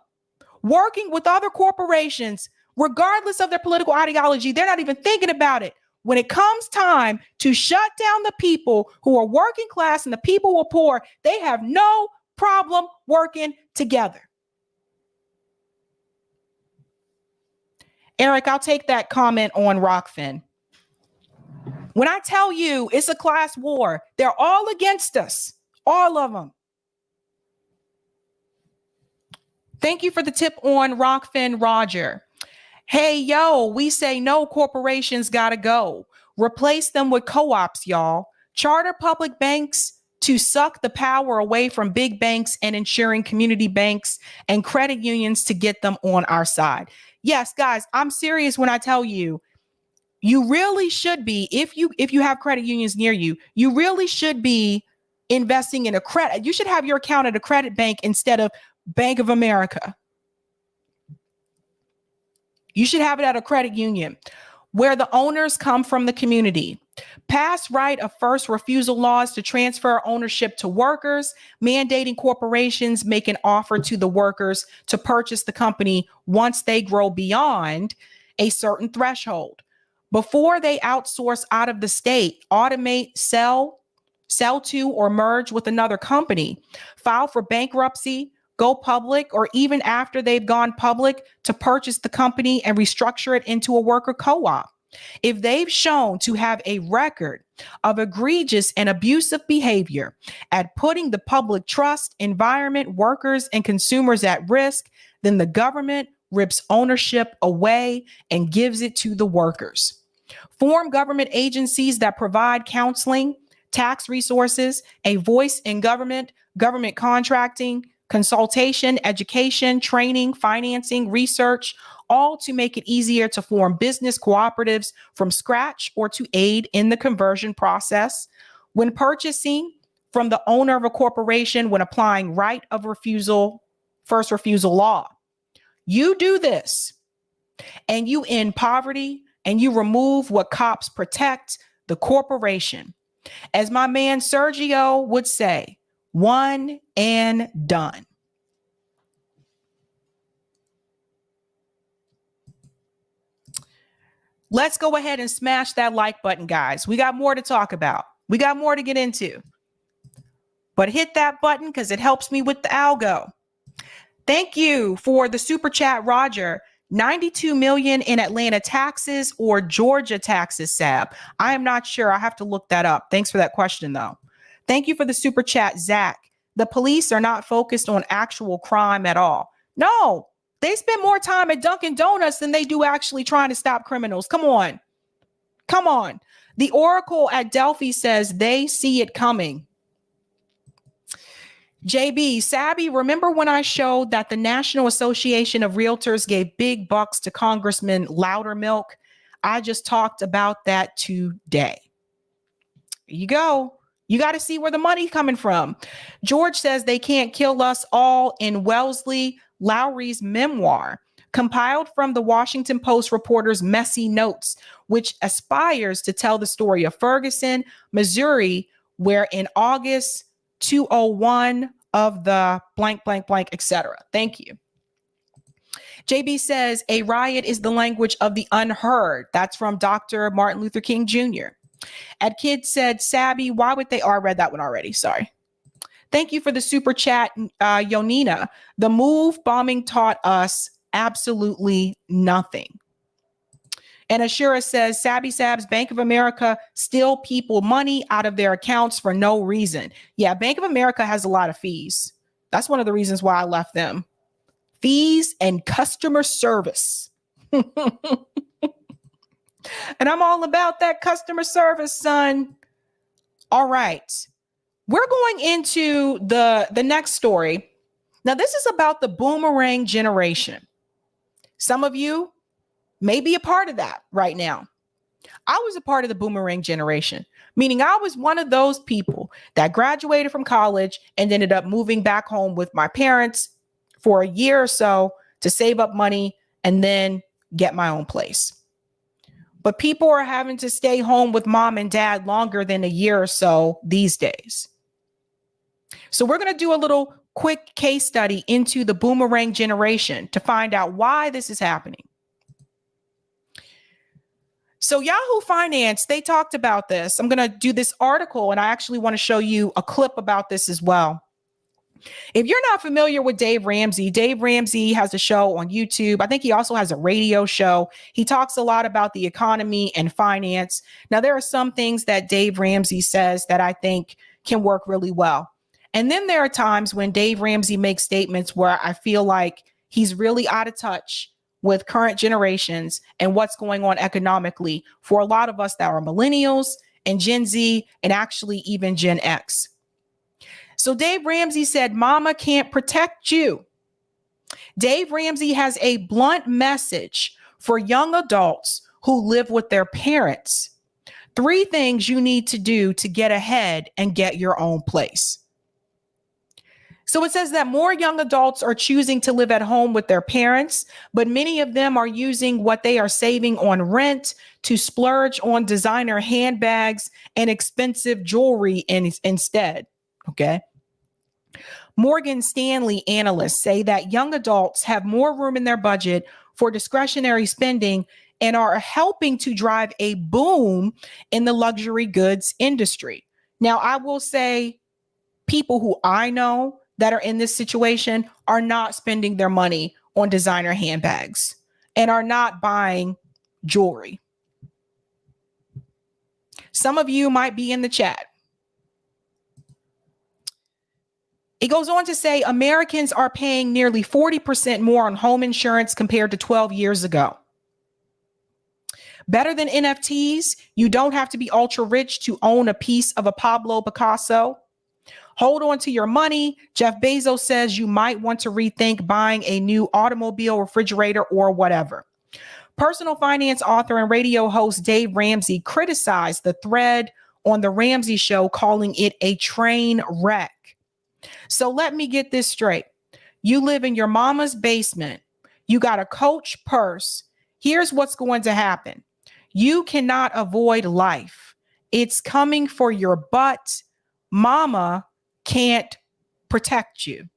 [SPEAKER 1] working with other corporations, regardless of their political ideology. They're not even thinking about it. When it comes time to shut down the people who are working class and the people who are poor, they have no problem working together. Eric, I'll take that comment on Rockfin. When I tell you it's a class war, they're all against us, all of them. Thank you for the tip on Rockfin, Roger. Hey, yo, we say no, corporations gotta go. Replace them with co-ops, y'all. Charter public banks to suck the power away from big banks and ensuring community banks and credit unions to get them on our side. Yes, guys, I'm serious when I tell you, you really should be, if you have credit unions near you, you really should be investing in a credit. You should have your account at a credit bank instead of Bank of America. You should have it at a credit union where the owners come from the community. Pass right of first refusal laws to transfer ownership to workers, mandating corporations make an offer to the workers to purchase the company once they grow beyond a certain threshold. Before they outsource out of the state, automate, sell to, or merge with another company, file for bankruptcy, go public, or even after they've gone public, to purchase the company and restructure it into a worker co-op. If they've shown to have a record of egregious and abusive behavior at putting the public trust, environment, workers, and consumers at risk, then the government rips ownership away and gives it to the workers. Form government agencies that provide counseling, tax resources, a voice in government, government contracting, consultation, education, training, financing, research, all to make it easier to form business cooperatives from scratch or to aid in the conversion process. When purchasing from the owner of a corporation, when applying right of refusal, first refusal law. You do this and you end poverty and you remove what cops protect, the corporation. As my man Sergio would say, one and done. Let's go ahead and smash that like button, guys. We got more to talk about. We got more to get into. But hit that button because it helps me with the algo. Thank you for the super chat, Roger. 92 million in Atlanta taxes or Georgia taxes, Sab? I am not sure. I have to look that up. Thanks for that question, though. Thank you for the super chat, Zach. The police are not focused on actual crime at all. No, they spend more time at Dunkin' Donuts than they do actually trying to stop criminals. Come on. Come on. The Oracle at Delphi says they see it coming. JB, Sabby, remember when I showed that the National Association of Realtors gave big bucks to Congressman Loudermilk? I just talked about that today. There you go. You got to see where the money's coming from. George says they can't kill us all in Wellesley Lowry's memoir, compiled from the Washington Post reporter's messy notes, which aspires to tell the story of Ferguson, Missouri, where in August 201 of the blank, blank, blank, etc. Thank you. JB says a riot is the language of the unheard. That's from Dr. Martin Luther King Jr. Ed Kid said, Sabby, why would they? Oh, I read that one already. Sorry. Thank you for the super chat, Yonina. The move bombing taught us absolutely nothing. And Ashura says, Sabby Sabs, Bank of America steal people money out of their accounts for no reason. Yeah, Bank of America has a lot of fees. That's one of the reasons why I left them. Fees and customer service. And I'm all about that customer service, son. All right. We're going into the next story. Now, this is about the Boomerang generation. Some of you may be a part of that right now. I was a part of the Boomerang generation, meaning I was one of those people that graduated from college and ended up moving back home with my parents for a year or so to save up money and then get my own place. But people are having to stay home with mom and dad longer than a year or so these days. So we're going to do a little quick case study into the Boomerang generation to find out why this is happening. So Yahoo Finance, they talked about this. I'm going to do this article, and I actually want to show you a clip about this as well. If you're not familiar with Dave Ramsey has a show on YouTube. I think he also has a radio show. He talks a lot about the economy and finance. Now, there are some things that Dave Ramsey says that I think can work really well. And then there are times when Dave Ramsey makes statements where I feel like he's really out of touch with current generations and what's going on economically for a lot of us that are millennials and Gen Z and actually even Gen X. So Dave Ramsey said, Mama can't protect you. Dave Ramsey has a blunt message for young adults who live with their parents. 3 things you need to do to get ahead and get your own place. So it says that more young adults are choosing to live at home with their parents, but many of them are using what they are saving on rent to splurge on designer handbags and expensive jewelry instead. Okay. Morgan Stanley analysts say that young adults have more room in their budget for discretionary spending and are helping to drive a boom in the luxury goods industry. Now, I will say people who I know that are in this situation are not spending their money on designer handbags and are not buying jewelry. Some of you might be in the chat. It goes on to say Americans are paying nearly 40% more on home insurance compared to 12 years ago. Better than NFTs, you don't have to be ultra rich to own a piece of a Pablo Picasso. Hold on to your money. Jeff Bezos says you might want to rethink buying a new automobile, refrigerator, or whatever. Personal finance author and radio host Dave Ramsey criticized the thread on The Ramsey Show, calling it a train wreck. So let me get this straight. You live in your mama's basement. You got a Coach purse. Here's what's going to happen. You cannot avoid life. It's coming for your butt. Mama can't protect you.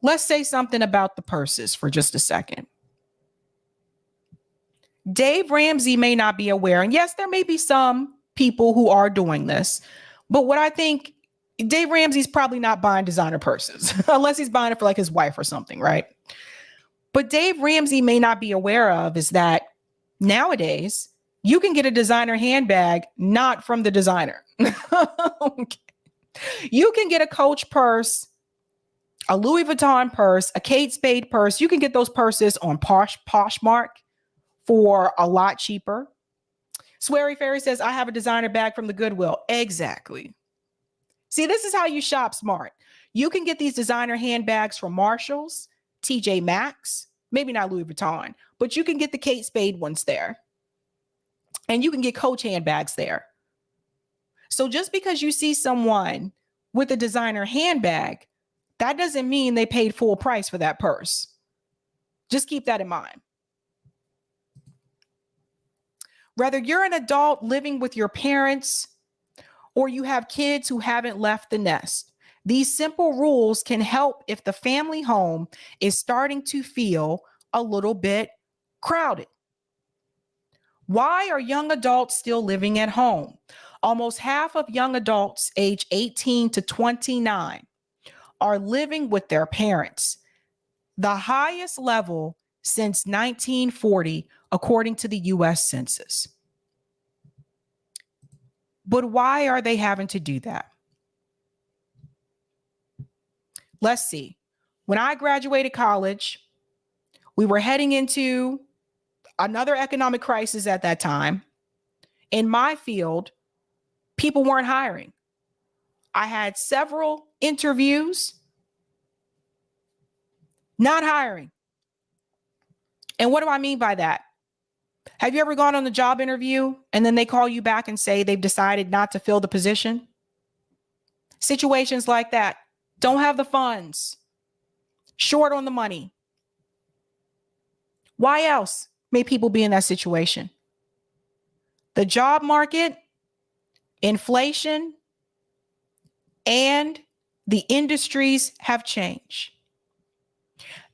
[SPEAKER 1] Let's say something about the purses for just a second. Dave Ramsey may not be aware, and yes, there may be some people who are doing this, but what I think, Dave Ramsey's probably not buying designer purses unless he's buying it for like his wife or something, right? But Dave Ramsey may not be aware of is that nowadays you can get a designer handbag not from the designer. Okay. You can get a Coach purse, a Louis Vuitton purse, a Kate Spade purse. You can get those purses on Poshmark for a lot cheaper. Sweary Fairy says, I have a designer bag from the Goodwill. Exactly. See, this is how you shop smart. You can get these designer handbags from Marshalls, TJ Maxx, maybe not Louis Vuitton, but you can get the Kate Spade ones there. And you can get Coach handbags there. So just because you see someone with a designer handbag, that doesn't mean they paid full price for that purse. Just keep that in mind. Whether you're an adult living with your parents or you have kids who haven't left the nest, these simple rules can help if the family home is starting to feel a little bit crowded. Why are young adults still living at home? Almost half of young adults age 18 to 29 are living with their parents, the highest level since 1940, according to the US Census. But why are they having to do that? Let's see. When I graduated college, we were heading into another economic crisis at that time. In my field, people weren't hiring. I had several interviews, not hiring. And what do I mean by that? Have you ever gone on the job interview and then they call you back and say they've decided not to fill the position? Situations like that. Don't have the funds. Short on the money. Why else may people be in that situation? The job market, inflation, and the industries have changed.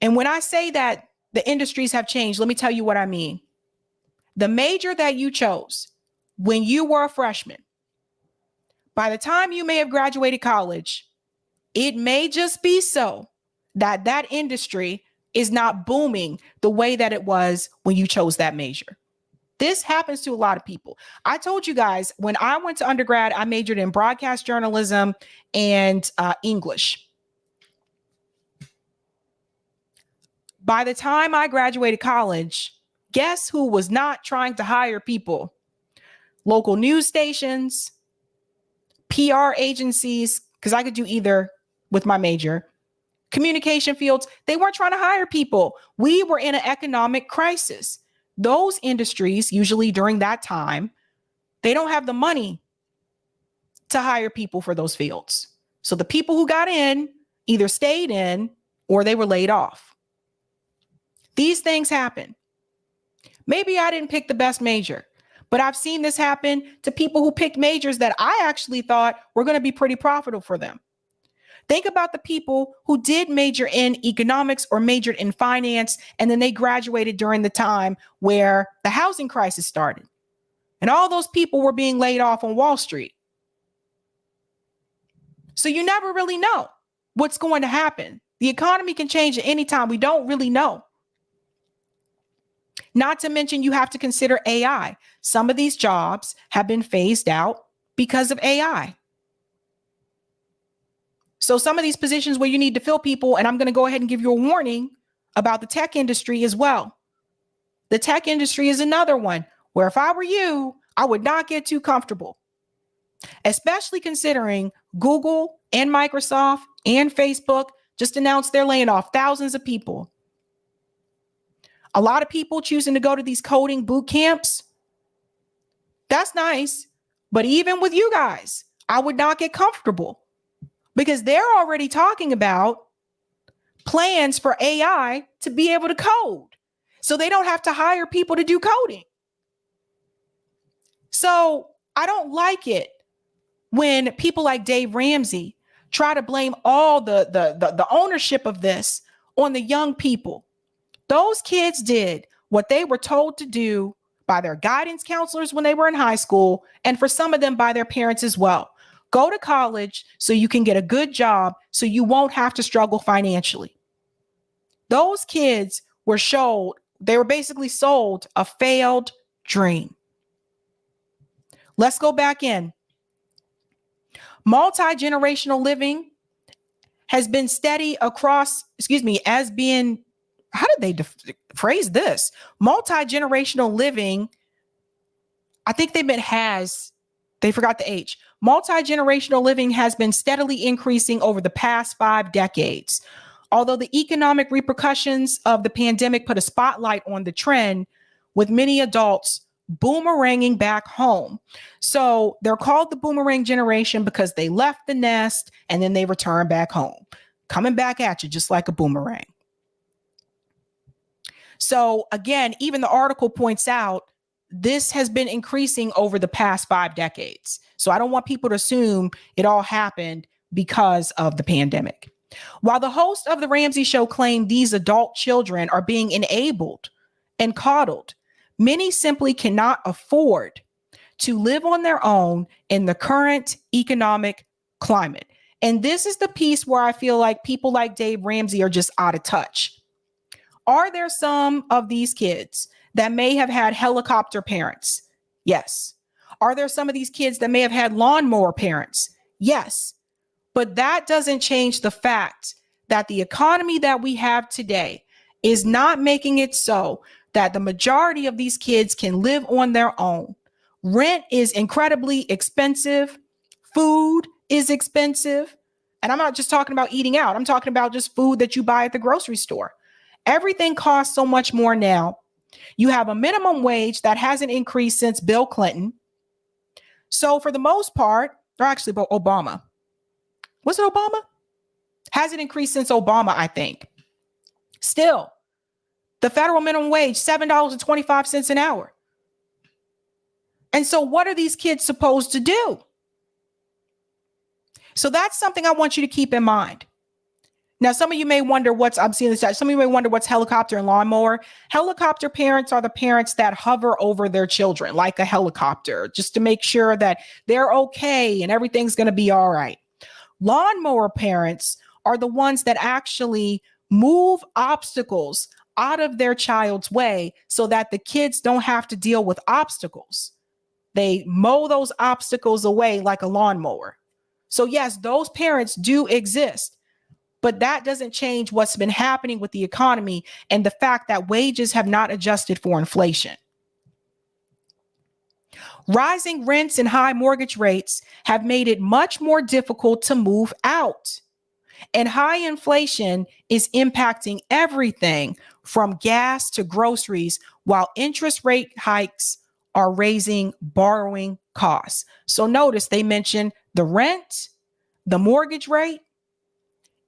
[SPEAKER 1] And when I say that the industries have changed, let me tell you what I mean. The major that you chose when you were a freshman, by the time you may have graduated college, it may just be so that that industry is not booming the way that it was when you chose that major. This happens to a lot of people. I told you guys, when I went to undergrad, I majored in broadcast journalism and English. By the time I graduated college, guess who was not trying to hire people? Local news stations, PR agencies, because I could do either with my major, communication fields. They weren't trying to hire people. We were in an economic crisis. Those industries, usually during that time, they don't have the money to hire people for those fields. So the people who got in either stayed in or they were laid off. These things happen. Maybe I didn't pick the best major, but I've seen this happen to people who picked majors that I actually thought were going to be pretty profitable for them. Think about the people who did major in economics or majored in finance, and then they graduated during the time where the housing crisis started. And all those people were being laid off on Wall Street. So you never really know what's going to happen. The economy can change at any time. We don't really know. Not to mention, you have to consider AI. Some of these jobs have been phased out because of AI. So some of these positions where you need to fill people, and I'm going to go ahead and give you a warning about the tech industry as well. The tech industry is another one where if I were you, I would not get too comfortable, especially considering Google and Microsoft and Facebook just announced they're laying off thousands of people. A lot of people choosing to go to these coding boot camps. That's nice. But even with you guys, I would not get comfortable because they're already talking about plans for AI to be able to code so they don't have to hire people to do coding. So I don't like it when people like Dave Ramsey try to blame all the ownership of this on the young people. Those kids did what they were told to do by their guidance counselors when they were in high school, and for some of them by their parents as well. Go to college so you can get a good job so you won't have to struggle financially. Those kids were basically sold a failed dream. Let's go back in. Multi-generational living has been steady across, how did they phrase this? Multi-generational living, I think they forgot the H. Multi-generational living has been steadily increasing over the past 5 decades. Although the economic repercussions of the pandemic put a spotlight on the trend, with many adults boomeranging back home. So they're called the boomerang generation because they left the nest and then they return back home, coming back at you just like a boomerang. So again, even the article points out this has been increasing over the past 5 decades. So I don't want people to assume it all happened because of the pandemic. While the host of the Ramsey Show claimed these adult children are being enabled and coddled, many simply cannot afford to live on their own in the current economic climate. And this is the piece where I feel like people like Dave Ramsey are just out of touch. Are there some of these kids that may have had helicopter parents? Yes. Are there some of these kids that may have had lawnmower parents? Yes. But that doesn't change the fact that the economy that we have today is not making it so that the majority of these kids can live on their own. Rent is incredibly expensive. Food is expensive. And I'm not just talking about eating out. I'm talking about just food that you buy at the grocery store. Everything costs so much more now. You have a minimum wage that hasn't increased since Bill Clinton. So for the most part, or actually Obama. Was it Obama? Hasn't increased since Obama, I think. Still, the federal minimum wage, $7.25 an hour. And so what are these kids supposed to do? So that's something I want you to keep in mind. Now, some of you may wonder some of you may wonder what's helicopter and lawnmower. Helicopter parents are the parents that hover over their children like a helicopter, just to make sure that they're okay and everything's going to be all right. Lawnmower parents are the ones that actually move obstacles out of their child's way so that the kids don't have to deal with obstacles. They mow those obstacles away like a lawnmower. So yes, those parents do exist, but that doesn't change what's been happening with the economy and the fact that wages have not adjusted for inflation. Rising rents and high mortgage rates have made it much more difficult to move out. And high inflation is impacting everything from gas to groceries, while interest rate hikes are raising borrowing costs. So notice they mentioned the rent, the mortgage rate,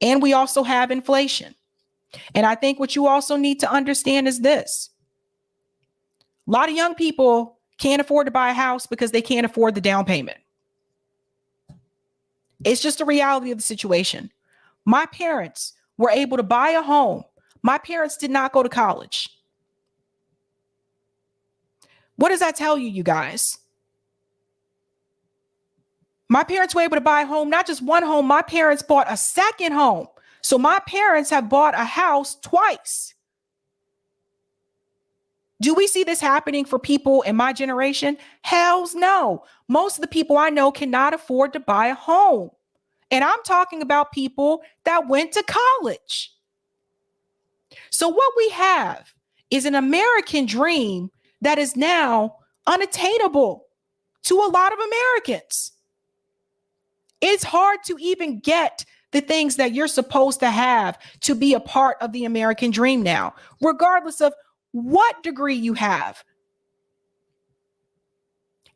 [SPEAKER 1] and we also have inflation. And I think what you also need to understand is this. A lot of young people can't afford to buy a house because they can't afford the down payment. It's just a reality of the situation. My parents were able to buy a home. My parents did not go to college. What does that tell you, you guys? My parents were able to buy a home, not just one home. My parents bought a second home. So my parents have bought a house twice. Do we see this happening for people in my generation? Hells no. Most of the people I know cannot afford to buy a home. And I'm talking about people that went to college. So what we have is an American dream that is now unattainable to a lot of Americans. It's hard to even get the things that you're supposed to have to be a part of the American dream now, regardless of what degree you have.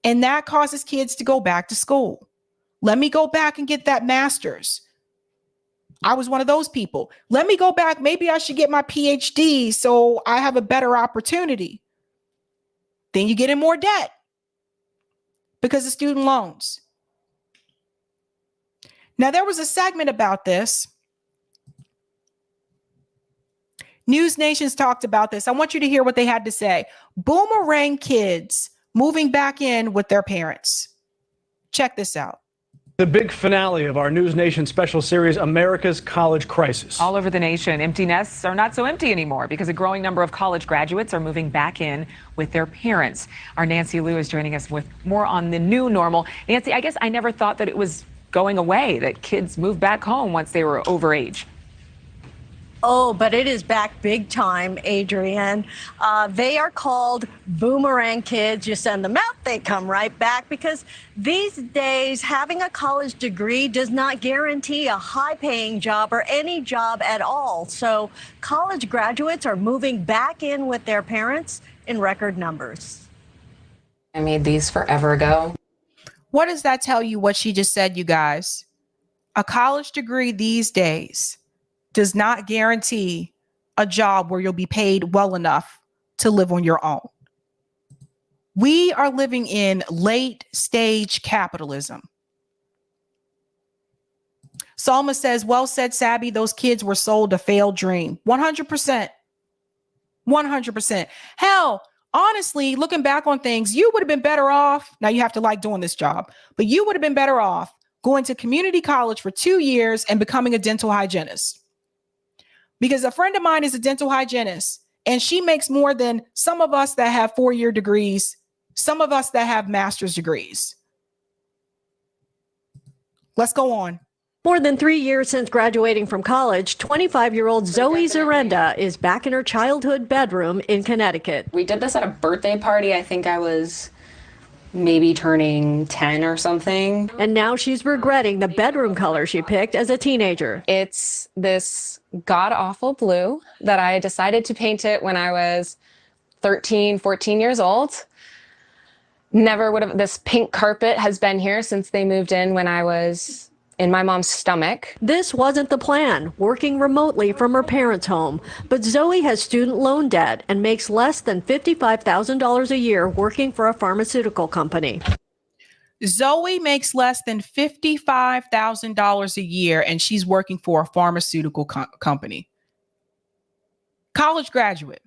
[SPEAKER 1] And that causes kids to go back to school. Let me go back and get that master's. I was one of those people. Let me go back. Maybe I should get my PhD so I have a better opportunity. Then you get in more debt. because of student loans. Now, there was a segment about this. News Nations talked about this. I want you to hear what they had to say. Boomerang kids moving back in with their parents. Check this out.
[SPEAKER 13] The big finale of our News Nation special series, America's College Crisis.
[SPEAKER 14] All over the nation, empty nests are not so empty anymore because a growing number of college graduates are moving back in with their parents. Our Nancy Liu is joining us with more on the new normal. Nancy, I guess I never thought that it was going away, that kids moved back home once they were over age.
[SPEAKER 15] Oh, but it is back big time, Adrienne. They are called Boomerang kids. You send them out, they come right back, because these days having a college degree does not guarantee a high-paying job or any job at all. So college graduates are moving back in with their parents in record numbers.
[SPEAKER 16] I made these forever ago.
[SPEAKER 1] What does that tell you, what she just said, you guys? A college degree these days does not guarantee a job where you'll be paid well enough to live on your own. We are living in late stage capitalism. Salma says, well said, Sabby, those kids were sold a failed dream. 100%. 100%. Hell, honestly, looking back on things, you would have been better off. Now you have to like doing this job, but you would have been better off going to community college for 2 years and becoming a dental hygienist. Because a friend of mine is a dental hygienist, and she makes more than some of us that have 4-year degrees, some of us that have master's degrees. Let's go on.
[SPEAKER 15] More than 3 years since graduating from college, 25-year-old Zoe Zarenda is back in her childhood bedroom in Connecticut.
[SPEAKER 16] We did this at a birthday party. I think I was maybe turning 10 or something.
[SPEAKER 15] And now she's regretting the bedroom color she picked as a teenager.
[SPEAKER 16] It's this god-awful blue that I decided to paint it when I was 13, 14 years old. Never would have. This pink carpet has been here since they moved in when I was in my mom's stomach.
[SPEAKER 15] This wasn't the plan, working remotely from her parents' home. But Zoe has student loan debt and makes less than $55,000 a year working for a pharmaceutical company.
[SPEAKER 1] Zoe makes less than $55,000 a year, and she's working for a pharmaceutical company. College graduate.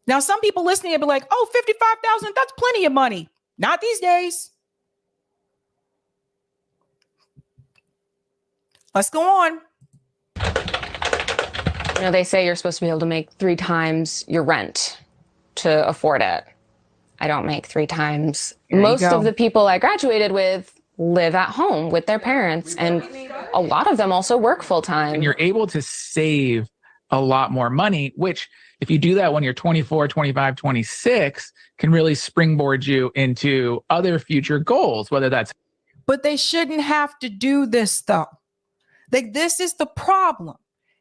[SPEAKER 1] Now, some people listening will be like, oh, $55,000, that's plenty of money. Not these days. Let's go on.
[SPEAKER 16] You know, they say you're supposed to be able to make 3 times your rent to afford it. I don't make 3 times. Most of the people I graduated with live at home with their parents, and a lot of them also work full time.
[SPEAKER 17] And you're able to save a lot more money, which if you do that when you're 24, 25, 26, can really springboard you into other future goals, whether that's.
[SPEAKER 1] But they shouldn't have to do this, though. Like, this is the problem.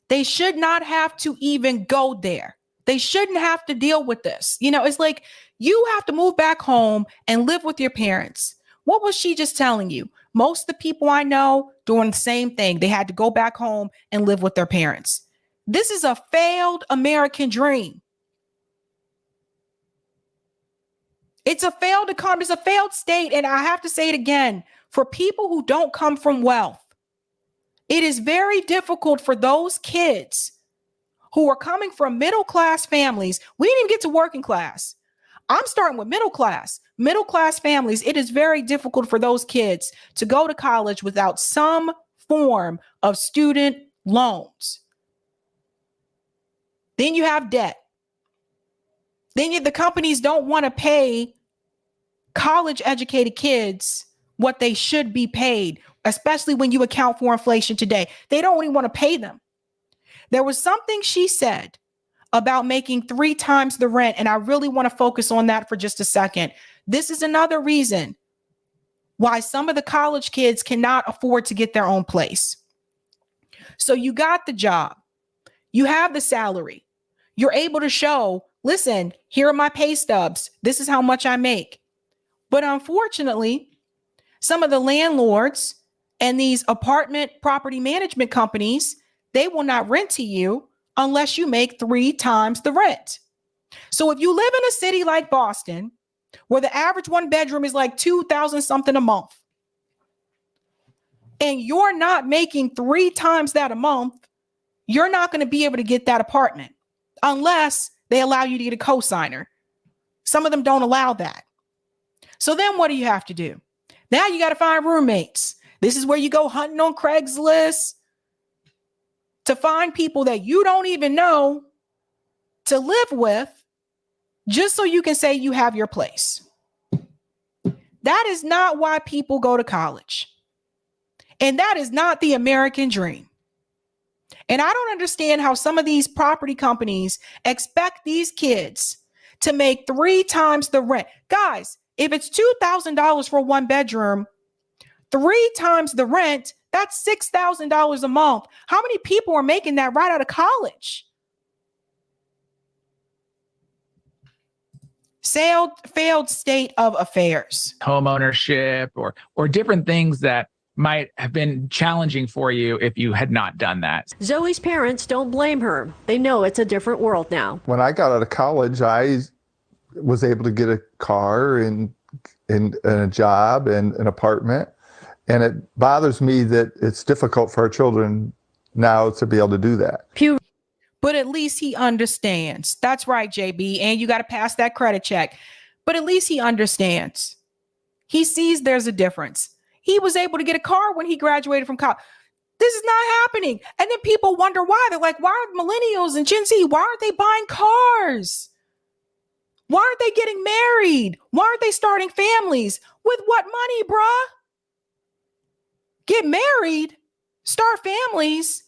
[SPEAKER 1] They should not have to even go there. They shouldn't have to deal with this. You know, it's like you have to move back home and live with your parents. What was she just telling you? Most of the people I know doing the same thing. They had to go back home and live with their parents. This is a failed American dream. It's a failed economy. It's a failed state. And I have to say it again, for people who don't come from wealth, it is very difficult for those kids who are coming from middle-class families. We didn't even get to working class. I'm starting with middle-class families. It is very difficult for those kids to go to college without some form of student loans. Then you have debt. Then the companies don't want to pay college-educated kids what they should be paid, especially when you account for inflation today. They don't even want to pay them. There was something she said about making 3 times the rent, and I really want to focus on that for just a second. This is another reason why some of the college kids cannot afford to get their own place. So you got the job, you have the salary, you're able to show, listen, here are my pay stubs, this is how much I make. But unfortunately, some of the landlords and these apartment property management companies, they will not rent to you unless you make 3 times the rent. So if you live in a city like Boston where the average one bedroom is like 2,000 something a month, and you're not making 3 times that a month, you're not going to be able to get that apartment unless they allow you to get a cosigner. Some of them don't allow that. So then what do you have to do? Now you got to find roommates. This is where you go hunting on Craigslist to find people that you don't even know to live with, just so you can say you have your place. That is not why people go to college. And that is not the American dream. And I don't understand how some of these property companies expect these kids to make 3 times the rent. Guys, if it's $2,000 for 1 bedroom, 3 times the rent, that's $6,000 a month. How many people are making that right out of college? Failed state of affairs.
[SPEAKER 17] Home ownership or different things that might have been challenging for you if you had not done that.
[SPEAKER 15] Zoe's parents don't blame her. They know it's a different world now.
[SPEAKER 8] When I got out of college, I was able to get a car and a job and an apartment. And it bothers me that it's difficult for our children now to be able to do that.
[SPEAKER 1] But at least he understands. That's right, JB. And you got to pass that credit check. But at least he understands. He sees there's a difference. He was able to get a car when he graduated from college. This is not happening. And then people wonder why. They're like, why are millennials and Gen Z, why aren't they buying cars? Why aren't they getting married? Why aren't they starting families? With what money, bruh? Get married, start families.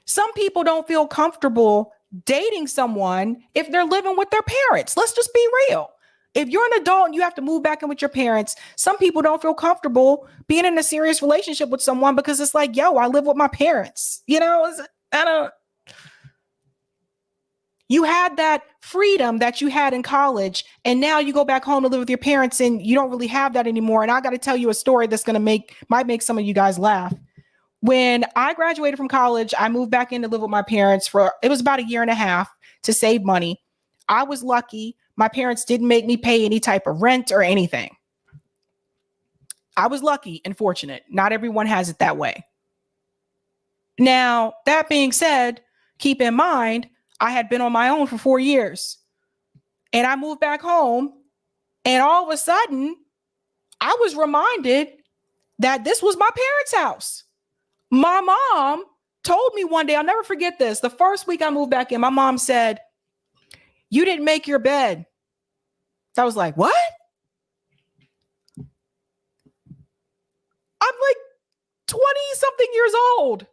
[SPEAKER 1] Some people don't feel comfortable dating someone if they're living with their parents. Let's just be real. If you're an adult and you have to move back in with your parents, some people don't feel comfortable being in a serious relationship with someone because it's like, yo, I live with my parents. You know, you had that freedom that you had in college, and now you go back home to live with your parents and you don't really have that anymore. And I got to tell you a story that's might make some of you guys laugh. When I graduated from college, I moved back in to live with my parents it was about 1.5 years to save money. I was lucky. My parents didn't make me pay any type of rent or anything. I was lucky and fortunate. Not everyone has it that way. Now, that being said, keep in mind, I had been on my own for 4 years. And I moved back home. And all of a sudden, I was reminded that this was my parents' house. My mom told me one day, I'll never forget this. The first week I moved back in, my mom said, "You didn't make your bed." I was like, what? I'm like 20 something years old.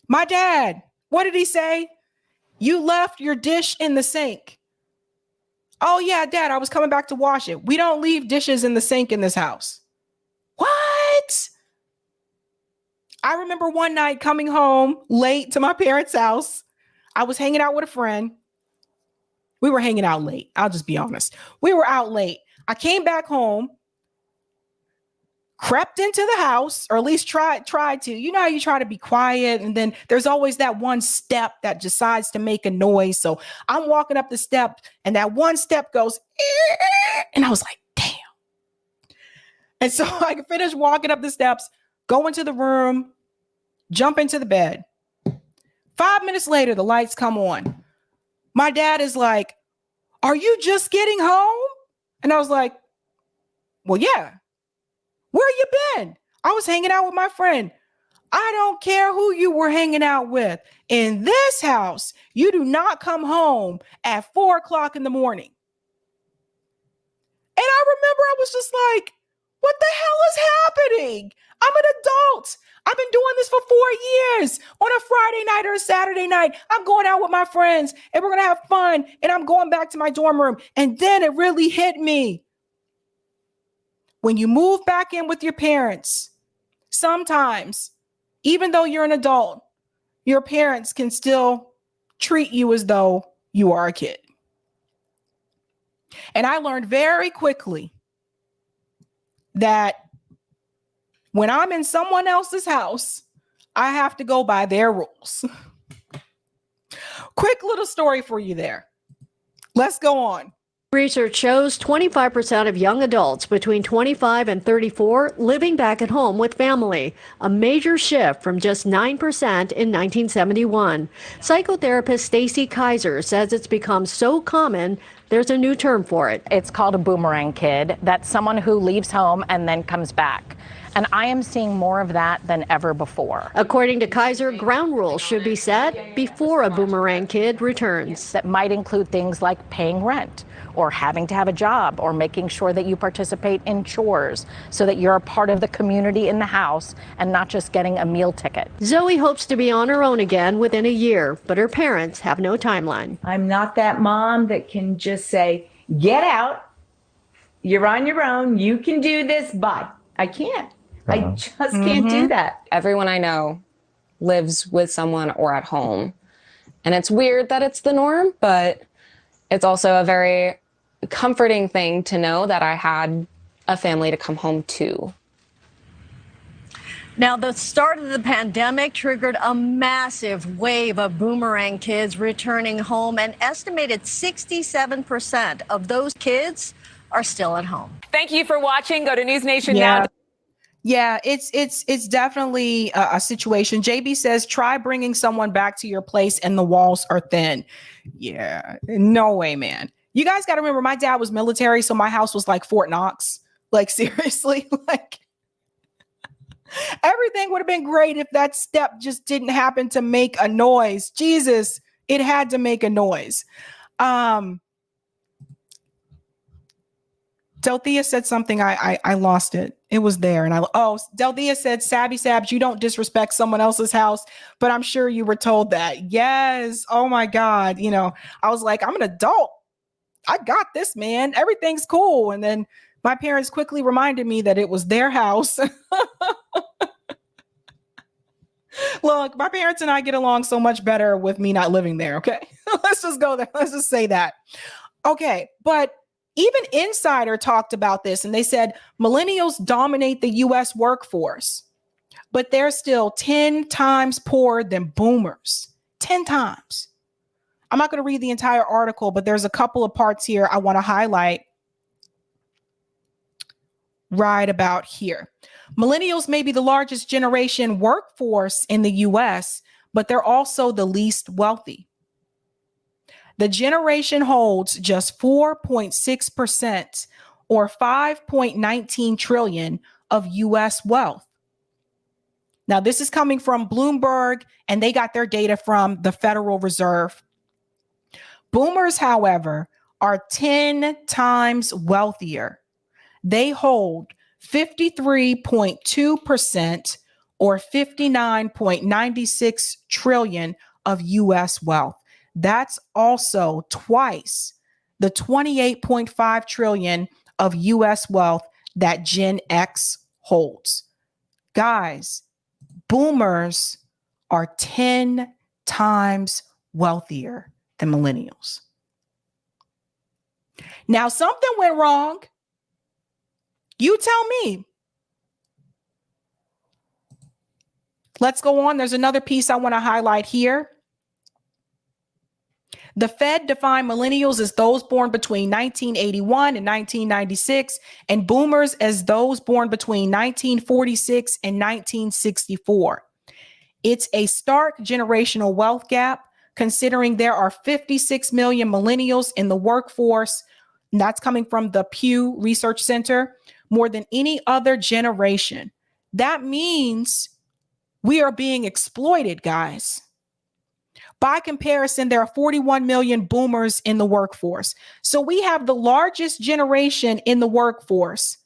[SPEAKER 1] My dad, what did he say? "You left your dish in the sink." Oh yeah, Dad, I was coming back to wash it. We don't leave dishes in the sink in this house. What? I remember one night coming home late to my parents' house. I was hanging out with a friend. We were hanging out late. I'll just be honest. We were out late. I came back home, crept into the house, or at least tried to. You know how you try to be quiet, and then there's always that one step that decides to make a noise. So I'm walking up the step, and that one step goes, and I was like, damn. And so I finished walking up the steps, go into the room, jump into the bed. 5 minutes later, the lights come on. My dad is like, "Are you just getting home?" And I was like, "Well, yeah." "Where you been?" "I was hanging out with my friend." "I don't care who you were hanging out with. In this house, you do not come home at 4:00 in the morning. And I remember I was just like, what the hell is happening? I'm an adult. I've been doing this for 4 years. On a Friday night or a Saturday night, I'm going out with my friends and we're going to have fun. And I'm going back to my dorm room. And then it really hit me. When you move back in with your parents, sometimes, even though you're an adult, your parents can still treat you as though you are a kid. And I learned very quickly that when I'm in someone else's house, I have to go by their rules. Quick little story for you there. Let's go on.
[SPEAKER 15] Research shows 25% of young adults between 25 and 34 living back at home with family, a major shift from just 9% in 1971. Psychotherapist Stacy Kaiser says it's become so common, there's a new term for it.
[SPEAKER 18] It's called a boomerang kid. That's someone who leaves home and then comes back. And I am seeing more of that than ever before.
[SPEAKER 15] According to Kaiser, ground rules should be set before a boomerang kid returns.
[SPEAKER 18] That might include things like paying rent, or having to have a job, or making sure that you participate in chores so that you're a part of the community in the house and not just getting a meal ticket.
[SPEAKER 15] Zoe hopes to be on her own again within a year, but her parents have no timeline.
[SPEAKER 19] I'm not that mom that can just say, get out, you're on your own, you can do this, bye. I can't. I just can't do that.
[SPEAKER 16] Everyone I know lives with someone or at home. And it's weird that it's the norm, but it's also a very comforting thing to know that I had a family to come home to.
[SPEAKER 15] Now, the start of the pandemic triggered a massive wave of boomerang kids returning home. An estimated 67% of those kids are still at home.
[SPEAKER 14] Thank you for watching. Go to News Nation now.
[SPEAKER 1] Yeah, it's definitely a situation. JB says, try bringing someone back to your place and the walls are thin. Yeah, no way, man. You guys got to remember, my dad was military, so my house was like Fort Knox. Like, seriously, like everything would have been great if that step just didn't happen to make a noise. Jesus, it had to make a noise. Delthea said something. I lost it. It was there. And Delthea said, Sabby Sabs, you don't disrespect someone else's house, but I'm sure you were told that. Yes. Oh my God. You know, I was like, I'm an adult. I got this, man. Everything's cool. And then my parents quickly reminded me that it was their house. Look, my parents and I get along so much better with me not living there. Okay. Let's just go there. Let's just say that. Okay. But even Insider talked about this, and they said millennials dominate the U.S. workforce, but they're still 10 times poorer than boomers. 10 times. I'm not going to read the entire article, but there's a couple of parts here I want to highlight right about here. Millennials may be the largest generation workforce in the U.S., but they're also the least wealthy. The generation holds just 4.6% or 5.19 trillion of U.S. wealth. Now, this is coming from Bloomberg, and they got their data from the Federal Reserve. Boomers, however, are 10 times wealthier. They hold 53.2% or 59.96 trillion of U.S. wealth. That's also twice the 28.5 trillion of U.S. wealth that Gen X holds. Guys, boomers are 10 times wealthier than millennials. Now, something went wrong. You tell me. Let's go on. There's another piece I want to highlight here. The Fed defined millennials as those born between 1981 and 1996, and boomers as those born between 1946 and 1964. It's a stark generational wealth gap, considering there are 56 million millennials in the workforce, and that's coming from the Pew Research Center, more than any other generation. That means we are being exploited, guys. By comparison, there are 41 million boomers in the workforce. So we have the largest generation in the workforce.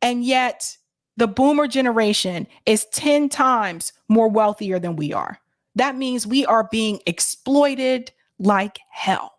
[SPEAKER 1] And yet the boomer generation is 10 times more wealthier than we are. That means we are being exploited like hell.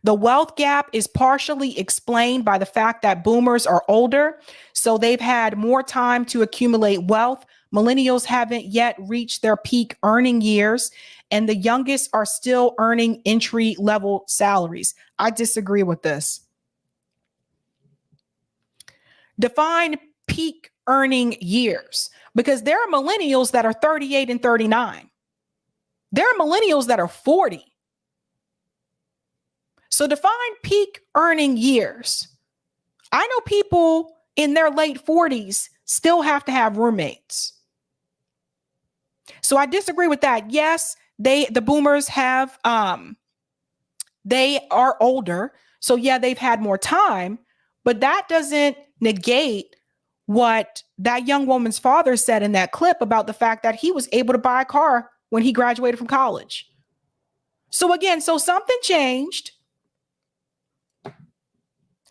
[SPEAKER 1] The wealth gap is partially explained by the fact that boomers are older, so they've had more time to accumulate wealth. Millennials haven't yet reached their peak earning years, and the youngest are still earning entry-level salaries. I disagree with this. Define peak earning years, because there are millennials that are 38 and 39. There are millennials that are 40. So define peak earning years. I know people in their late 40s still have to have roommates. So I disagree with that. Yes, the boomers have, they are older. So yeah, they've had more time, but that doesn't negate what that young woman's father said in that clip about the fact that he was able to buy a car when he graduated from college. So again, so something changed.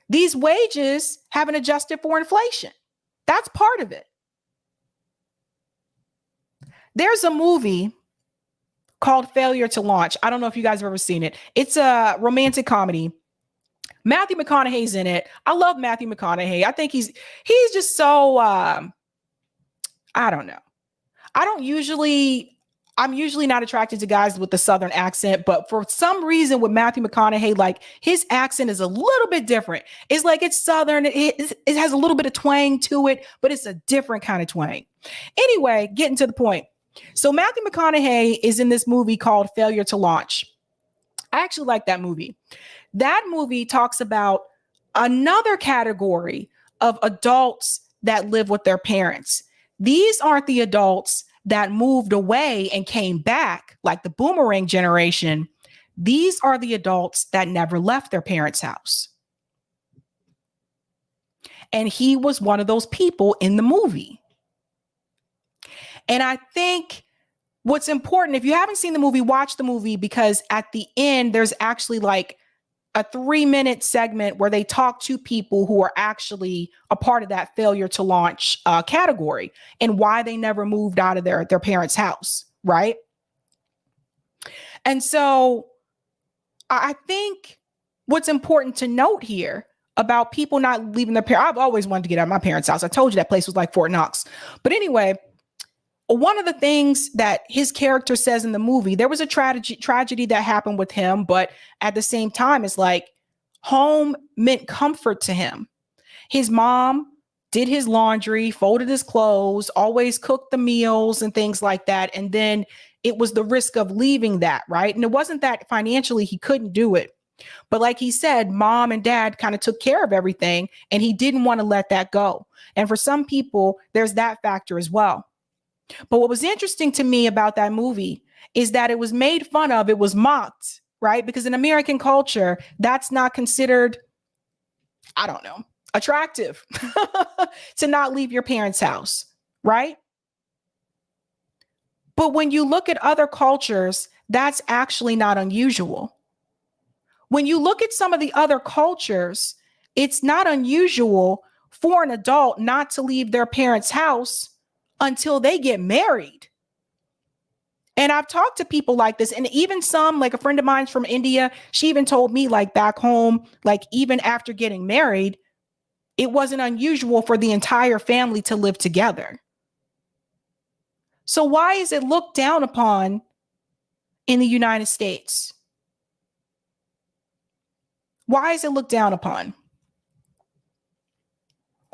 [SPEAKER 1] These wages haven't adjusted for inflation. That's part of it. There's a movie called Failure to Launch. I don't know if you guys have ever seen it. It's a romantic comedy. Matthew McConaughey's in it. I love Matthew McConaughey. I think he's just so, I don't know. I'm usually not attracted to guys with the Southern accent, but for some reason with Matthew McConaughey, like his accent is a little bit different. It's like it's Southern. It has a little bit of twang to it, but it's a different kind of twang. Anyway, getting to the point. So Matthew McConaughey is in this movie called Failure to Launch. I actually like that movie. That movie talks about another category of adults that live with their parents. These aren't the adults that moved away and came back like the Boomerang generation. These are the adults that never left their parents' house. And he was one of those people in the movie. And I think what's important, if you haven't seen the movie, watch the movie, because at the end, there's actually like a 3-minute segment where they talk to people who are actually a part of that failure to launch category and why they never moved out of their parents' house, right? And so I think what's important to note here about people not leaving their parents, I've always wanted to get out of my parents' house. I told you that place was like Fort Knox. But anyway, one of the things that his character says in the movie, there was a tragedy that happened with him, but at the same time, it's like home meant comfort to him. His mom did his laundry, folded his clothes, always cooked the meals and things like that. And then it was the risk of leaving that, right? And it wasn't that financially he couldn't do it. But like he said, mom and dad kind of took care of everything, and he didn't want to let that go. And for some people, there's that factor as well. But what was interesting to me about that movie is that it was made fun of, it was mocked, right? Because in American culture, that's not considered, I don't know, attractive to not leave your parents' house, right? But when you look at other cultures, that's actually not unusual. When you look at some of the other cultures, it's not unusual for an adult not to leave their parents' house until they get married. And I've talked to people like this, and even some, like a friend of mine's from India, she even told me, like back home, like even after getting married, it wasn't unusual for the entire family to live together. So why is it looked down upon in the United States? Why is it looked down upon?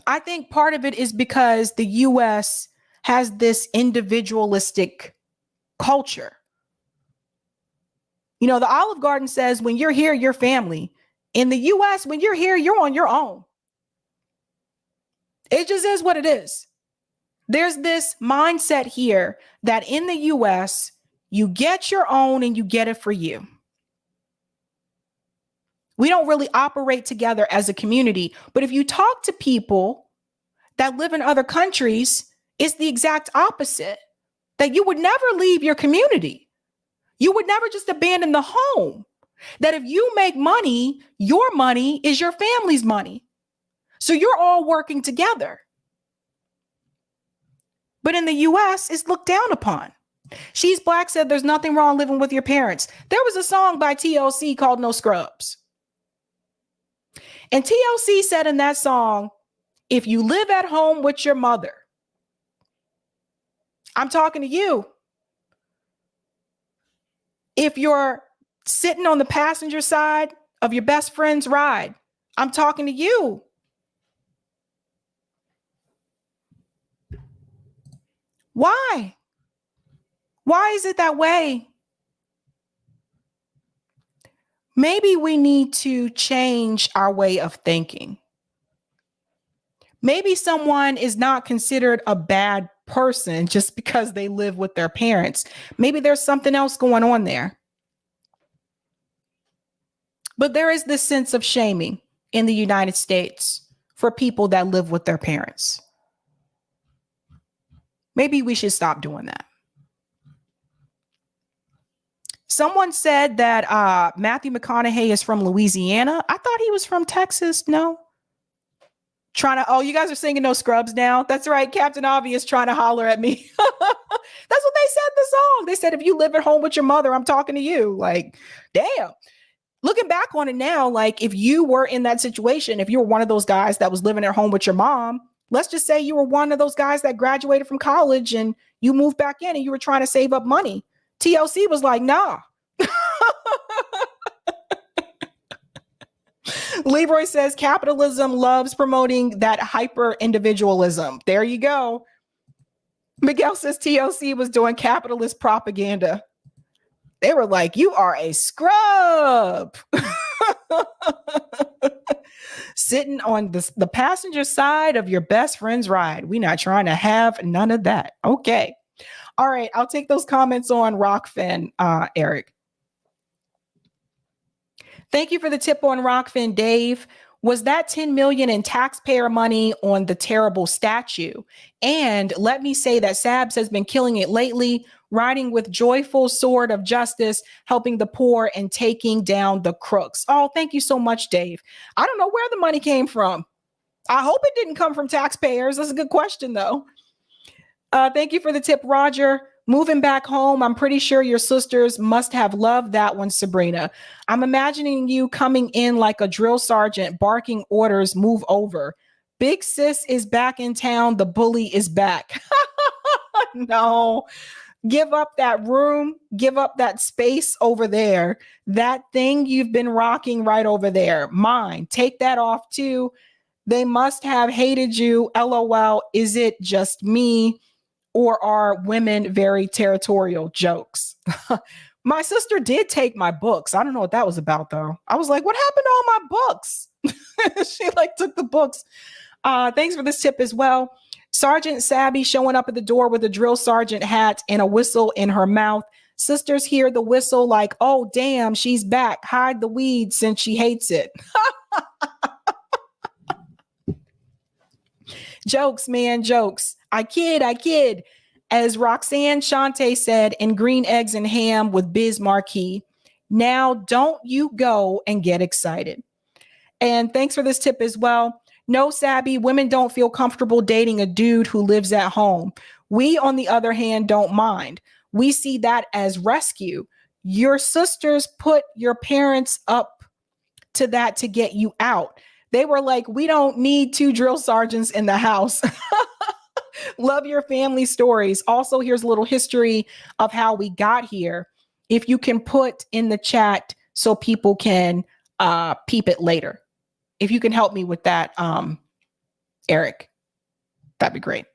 [SPEAKER 1] I think part of it is because the US has this individualistic culture. You know, the Olive Garden says, when you're here, you're family. In the US, when you're here, you're on your own. It just is what it is. There's this mindset here that in the US, you get your own and you get it for you. We don't really operate together as a community. But if you talk to people that live in other countries, it's the exact opposite, that you would never leave your community. You would never just abandon the home. That if you make money, your money is your family's money. So you're all working together. But in the US, it's looked down upon. She's Black said there's nothing wrong living with your parents. There was a song by TLC called No Scrubs. And TLC said in that song, if you live at home with your mother, I'm talking to you. If you're sitting on the passenger side of your best friend's ride, I'm talking to you. Why? Why is it that way maybe we need to change our way of thinking. Maybe someone is not considered a bad person just because they live with their parents. Maybe there's something else going on there. But there is this sense of shaming in the United States for people that live with their parents. Maybe we should stop doing that. Someone said that Matthew McConaughey is from Louisiana. I thought he was from Texas. No. Oh, you guys are singing No Scrubs now. That's right. Captain Obvious trying to holler at me. That's what they said in the song. They said, if you live at home with your mother, I'm talking to you. Like, damn. Looking back on it now, like if you were in that situation, if you were one of those guys that was living at home with your mom, let's just say you were one of those guys that graduated from college and you moved back in and you were trying to save up money. TLC was like, nah. Leroy says capitalism loves promoting that hyper individualism. There you go. Miguel says TLC was doing capitalist propaganda. They were like, you are a scrub. Sitting on the passenger side of your best friend's ride. We're not trying to have none of that. Okay. All right. I'll take those comments on Rockfin, Eric. Thank you for the tip on Rockfin, Dave. Was that 10 million in taxpayer money on the terrible statue? And let me say that Sabs has been killing it lately, riding with joyful sword of justice, helping the poor and taking down the crooks. Oh, thank you so much, Dave. I don't know where the money came from. I hope it didn't come from taxpayers. That's a good question, though. Thank you for the tip, Roger. Moving back home, I'm pretty sure your sisters must have loved that one, Sabrina. I'm imagining you coming in like a drill sergeant, barking orders, move over. Big sis is back in town. The bully is back. No, give up that room. Give up that space over there. That thing you've been rocking right over there. Mine. Take that off too. They must have hated you. LOL. Is it just me? Or are women very territorial? Jokes. My sister did take my books. I don't know what that was about, though. I was like, what happened to all my books? She took the books. Thanks for this tip as well. Sergeant Sabby showing up at the door with a drill sergeant hat and a whistle in her mouth. Sisters hear the whistle like, oh, damn, she's back. Hide the weed since she hates it. Jokes, man, jokes. I kid. As Roxanne Shante said in Green Eggs and Ham with Biz Marquis, now don't you go and get excited. And thanks for this tip as well. No, Sabby, women don't feel comfortable dating a dude who lives at home. We, on the other hand, don't mind. We see that as rescue. Your sisters put your parents up to that to get you out. They were like, we don't need 2 drill sergeants in the house. Love your family stories. Also, here's a little history of how we got here. If you can put in the chat so people can peep it later. If you can help me with that, Eric, that'd be great.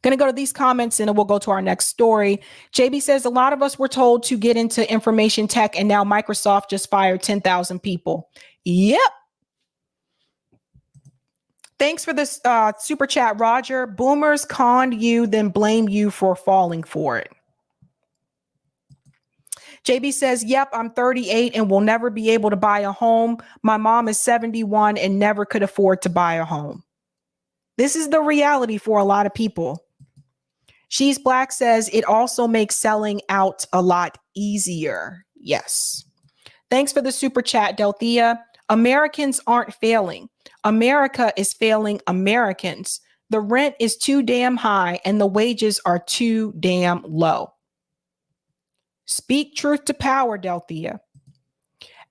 [SPEAKER 1] Going to go to these comments and then we'll go to our next story. JB says, a lot of us were told to get into information tech and now Microsoft just fired 10,000 people. Yep. Thanks for this super chat, Roger. Boomers conned you, then blame you for falling for it. JB says, yep, I'm 38 and will never be able to buy a home. My mom is 71 and never could afford to buy a home. This is the reality for a lot of people. She's Black says it also makes selling out a lot easier. Yes. Thanks for the super chat, Delthea. Americans aren't failing. America is failing Americans. The rent is too damn high and the wages are too damn low. Speak truth to power, Delthea.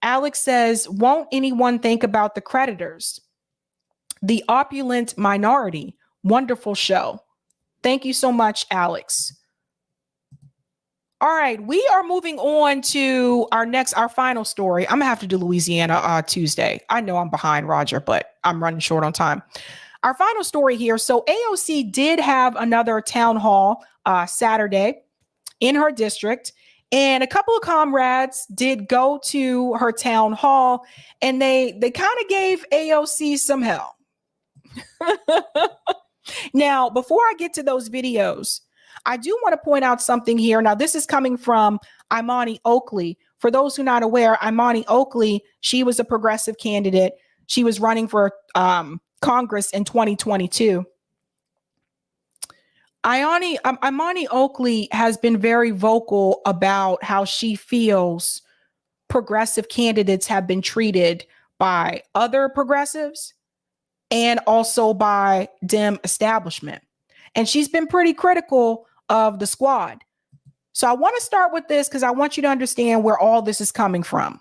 [SPEAKER 1] Alex says, won't anyone think about the creditors? The opulent minority. Wonderful show. Thank you so much, Alex. All right, we are moving on to our final story. I'm gonna have to do Louisiana Tuesday. I know I'm behind, Roger, but I'm running short on time. Our final story here. So AOC did have another town hall Saturday in her district, And a couple of comrades did go to her town hall, and they kind of gave AOC some hell. Now, before I get to those videos, I do want to point out something here. Now, this is coming from Imani Oakley. For those who are not aware, Imani Oakley, she was a progressive candidate. She was running for Congress in 2022. Imani Oakley has been very vocal about how she feels progressive candidates have been treated by other progressives and also by Dem establishment. And she's been pretty critical of the squad. So I want to start with this because I want you to understand where all this is coming from.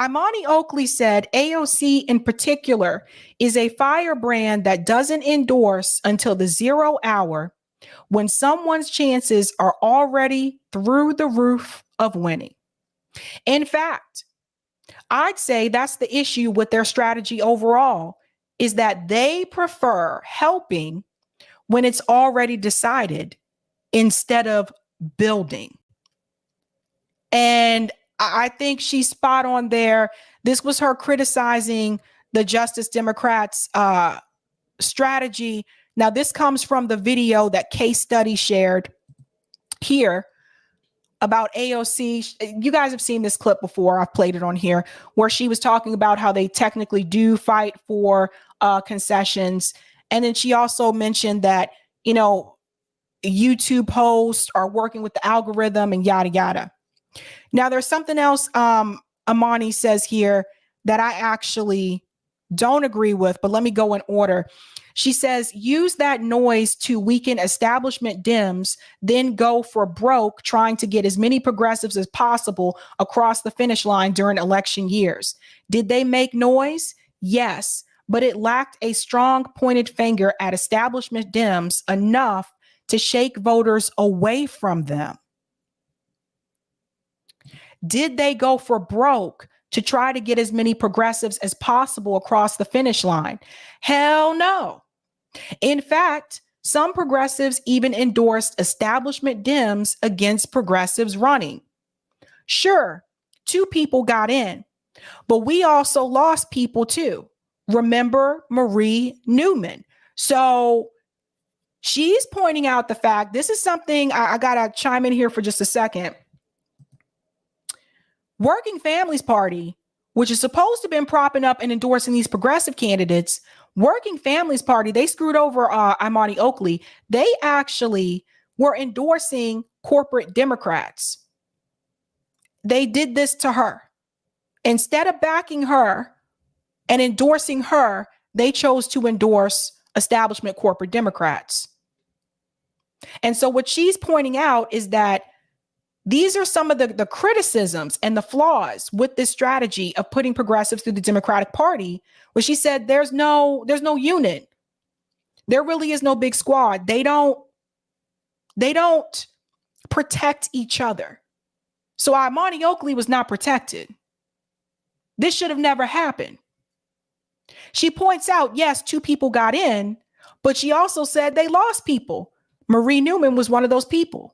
[SPEAKER 1] Imani Oakley said AOC in particular is a firebrand that doesn't endorse until the 0 hour when someone's chances are already through the roof of winning. In fact, I'd say that's the issue with their strategy overall, is that they prefer helping when it's already decided instead of building. And I think she's spot on there. This was her criticizing the Justice Democrats' strategy. Now, this comes from the video that Case Study shared here about AOC. You guys have seen this clip before. I've played it on here, where she was talking about how they technically do fight for concessions. And then she also mentioned that, you know, YouTube hosts are working with the algorithm and yada, yada. Now, there's something else Imani says here that I actually don't agree with, but let me go in order. She says, use that noise to weaken establishment Dems, then go for broke, trying to get as many progressives as possible across the finish line during election years. Did they make noise? Yes, but it lacked a strong pointed finger at establishment Dems enough to shake voters away from them. Did they go for broke to try to get as many progressives as possible across the finish line? Hell no. In fact, some progressives even endorsed establishment Dems against progressives running. Sure, 2 people got in, but we also lost people too. Remember Marie Newman. So she's pointing out the fact, this is something I got to chime in here for just a second. Working Families Party, which is supposed to have been propping up and endorsing these progressive candidates, Working Families Party, they screwed over Imani Oakley. They actually were endorsing corporate Democrats. They did this to her. Instead of backing her and endorsing her, they chose to endorse establishment corporate Democrats. And so what she's pointing out is that these are some of the criticisms and the flaws with this strategy of putting progressives through the Democratic Party, where she said there's no unit. There really is no big squad. They don't protect each other. So Imani Oakley was not protected. This should have never happened. She points out, yes, 2 people got in, but she also said they lost people. Marie Newman was one of those people.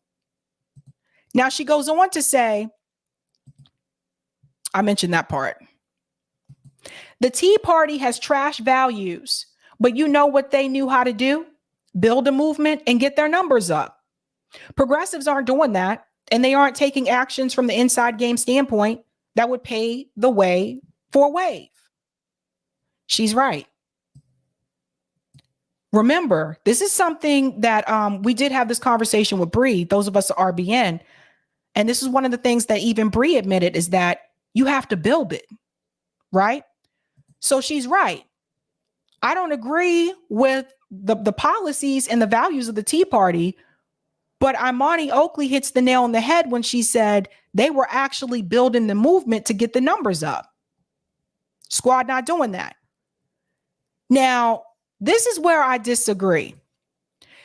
[SPEAKER 1] Now, she goes on to say, I mentioned that part. The Tea Party has trash values, but you know what they knew how to do? Build a movement and get their numbers up. Progressives aren't doing that, and they aren't taking actions from the inside game standpoint that would pave the way for a wave. She's right. Remember, this is something that we did have this conversation with Bree, those of us at RBN. And this is one of the things that even Bree admitted, is that you have to build it, right? So she's right. I don't agree with the policies and the values of the Tea Party, but Imani Oakley hits the nail on the head when she said they were actually building the movement to get the numbers up. Squad not doing that. Now, this is where I disagree.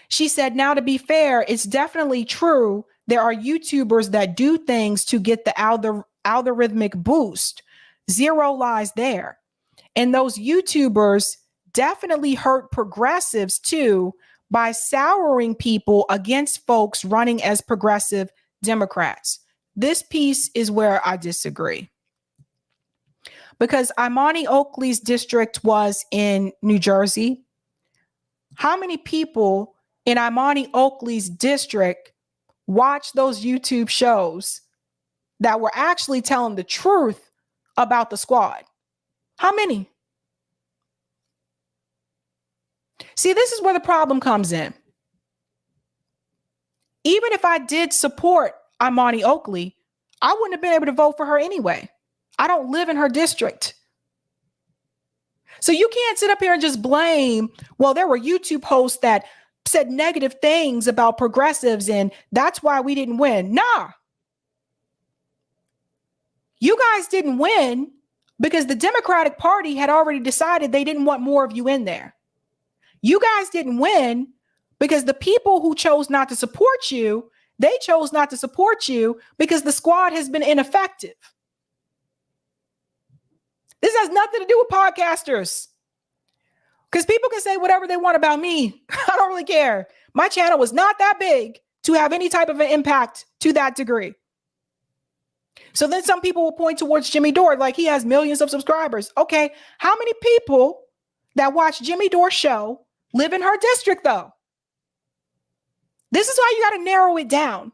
[SPEAKER 1] She said, now, to be fair, it's definitely true. There are YouTubers that do things to get the algorithmic boost. Zero lies there. And those YouTubers definitely hurt progressives too by souring people against folks running as progressive Democrats. This piece is where I disagree. Because Imani Oakley's district was in New Jersey. How many people in Imani Oakley's district watched those YouTube shows that were actually telling the truth about the squad? How many? See, this is where the problem comes in. Even if I did support Imani Oakley, I wouldn't have been able to vote for her anyway. I don't live in her district. So you can't sit up here and just blame, well, there were YouTube hosts that said negative things about progressives and that's why we didn't win. Nah. You guys didn't win because the Democratic Party had already decided they didn't want more of you in there. You guys didn't win because the people who chose not to support you, they chose not to support you because the squad has been ineffective. This has nothing to do with podcasters. Because people can say whatever they want about me. I don't really care. My channel was not that big to have any type of an impact to that degree. So then some people will point towards Jimmy Dore, like he has millions of subscribers. Okay, how many people that watch Jimmy Dore's show live in her district, though? This is why you got to narrow it down.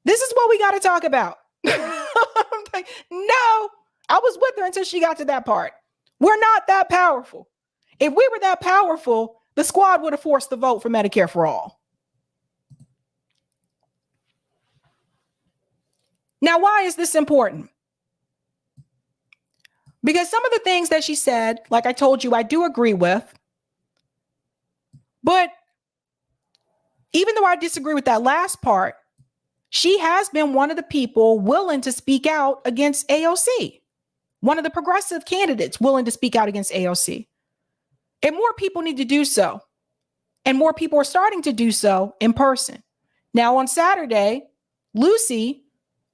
[SPEAKER 1] This is what we got to talk about. Like, no, I was with her until she got to that part. We're not that powerful. If we were that powerful, the squad would have forced the vote for Medicare for all. Now, why is this important? Because some of the things that she said, like I told you, I do agree with. But even though I disagree with that last part, she has been one of the people willing to speak out against AOC. One of the progressive candidates willing to speak out against AOC. And more people need to do so. And more people are starting to do so in person. Now, on Saturday, Lucy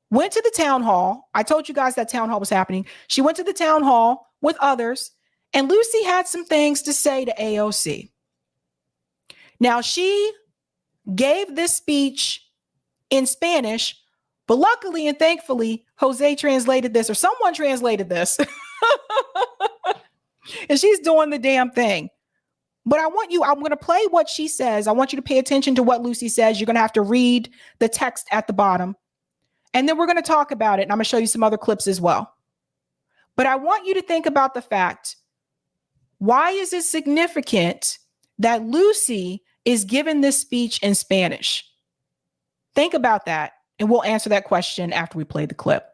[SPEAKER 1] went to the town hall. I told you guys that town hall was happening. She went to the town hall with others, and Lucy had some things to say to AOC. Now, she gave this speech in Spanish, but luckily and thankfully, Jose translated this, or someone translated this. And she's doing the damn thing. But I'm going to play what she says. I want you to pay attention to what Lucy says. You're going to have to read the text at the bottom. And then we're going to talk about it. And I'm going to show you some other clips as well. But I want you to think about the fact, why is it significant that Lucy is giving this speech in Spanish? Think about that, and we'll answer that question after we play the clip.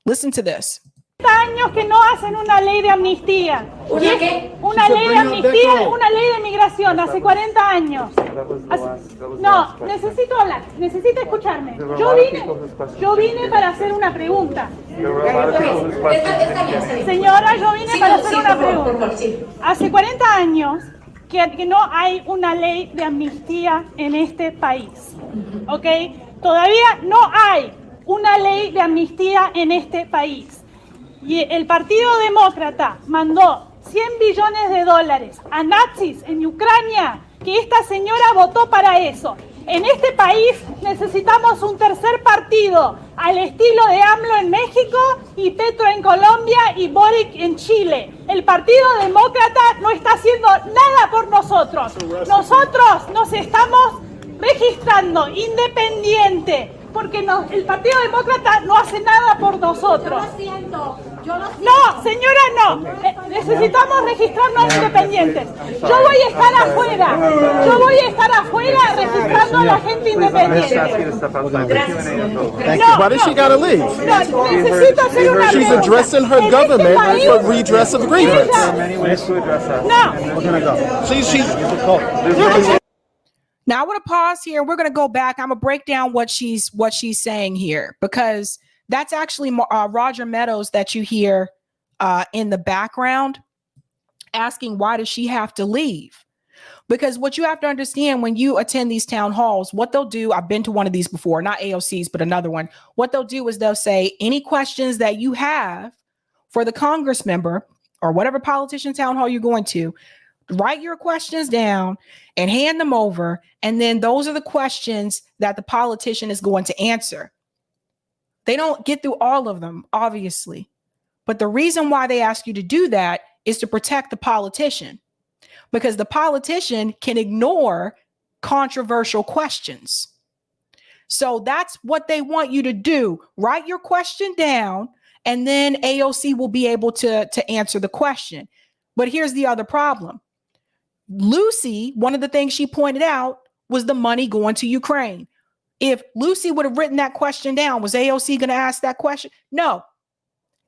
[SPEAKER 1] Listen to this.
[SPEAKER 9] Años que no hacen una ley de amnistía.
[SPEAKER 20] ¿Una qué?
[SPEAKER 9] Una ley de amnistía, una ley de migración, hace 40 años. No, necesito hablar, necesito escucharme. Yo vine para hacer una pregunta. Señora, yo vine para hacer una pregunta. Hace 40 años que no hay una ley de amnistía en este país. ¿Ok? Todavía no hay una ley de amnistía en este país. Y el Partido Demócrata mandó $100 billones a nazis en Ucrania, que esta señora votó para eso. En este país necesitamos un tercer partido, al estilo de AMLO en México y Petro en Colombia y Boric en Chile. El Partido Demócrata no está haciendo nada por nosotros. Nosotros nos estamos registrando independiente, porque el Partido Demócrata no hace nada por nosotros. No, señora, no. Necesitamos registrarnos independientes. Yo voy a estar afuera registrando a la gente independiente. No,
[SPEAKER 20] Why does she gotta leave?
[SPEAKER 9] No, necesito hacer una
[SPEAKER 20] She's
[SPEAKER 9] pregunta.
[SPEAKER 20] addressing her government for redress of grievance.
[SPEAKER 9] No.
[SPEAKER 20] She's
[SPEAKER 1] Now I want to pause here. We're going to go back. I'm going to break down what she's saying here, because that's actually Roger Meadows that you hear in the background asking, why does she have to leave? Because what you have to understand when you attend these town halls, what they'll do, I've been to one of these before, not AOC's, but another one. What they'll do is they'll say, any questions that you have for the Congress member or whatever politician town hall you're going to, Write your questions down and hand them over. And then those are the questions that the politician is going to answer. They don't get through all of them, obviously. But the reason why they ask you to do that is to protect the politician, because the politician can ignore controversial questions. So that's what they want you to do. Write your question down, and then AOC will be able to answer the question. But here's the other problem. Lucy, one of the things she pointed out was the money going to Ukraine. If Lucy would have written that question down, was AOC going to ask that question? No.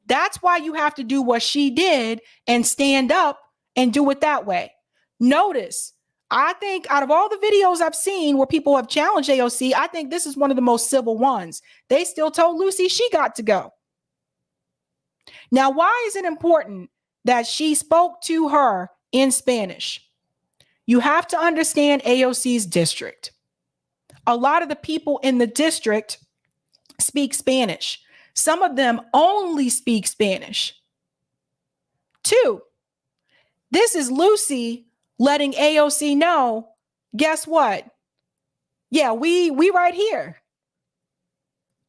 [SPEAKER 1] That's why you have to do what she did and stand up and do it that way. Notice, I think out of all the videos I've seen where people have challenged AOC, I think this is one of the most civil ones. They still told Lucy she got to go. Now, why is it important that she spoke to her in Spanish? You have to understand AOC's district. A lot of the people in the district speak Spanish. Some of them only speak Spanish. 2, this is Lucy letting AOC know, guess what? Yeah, we right here.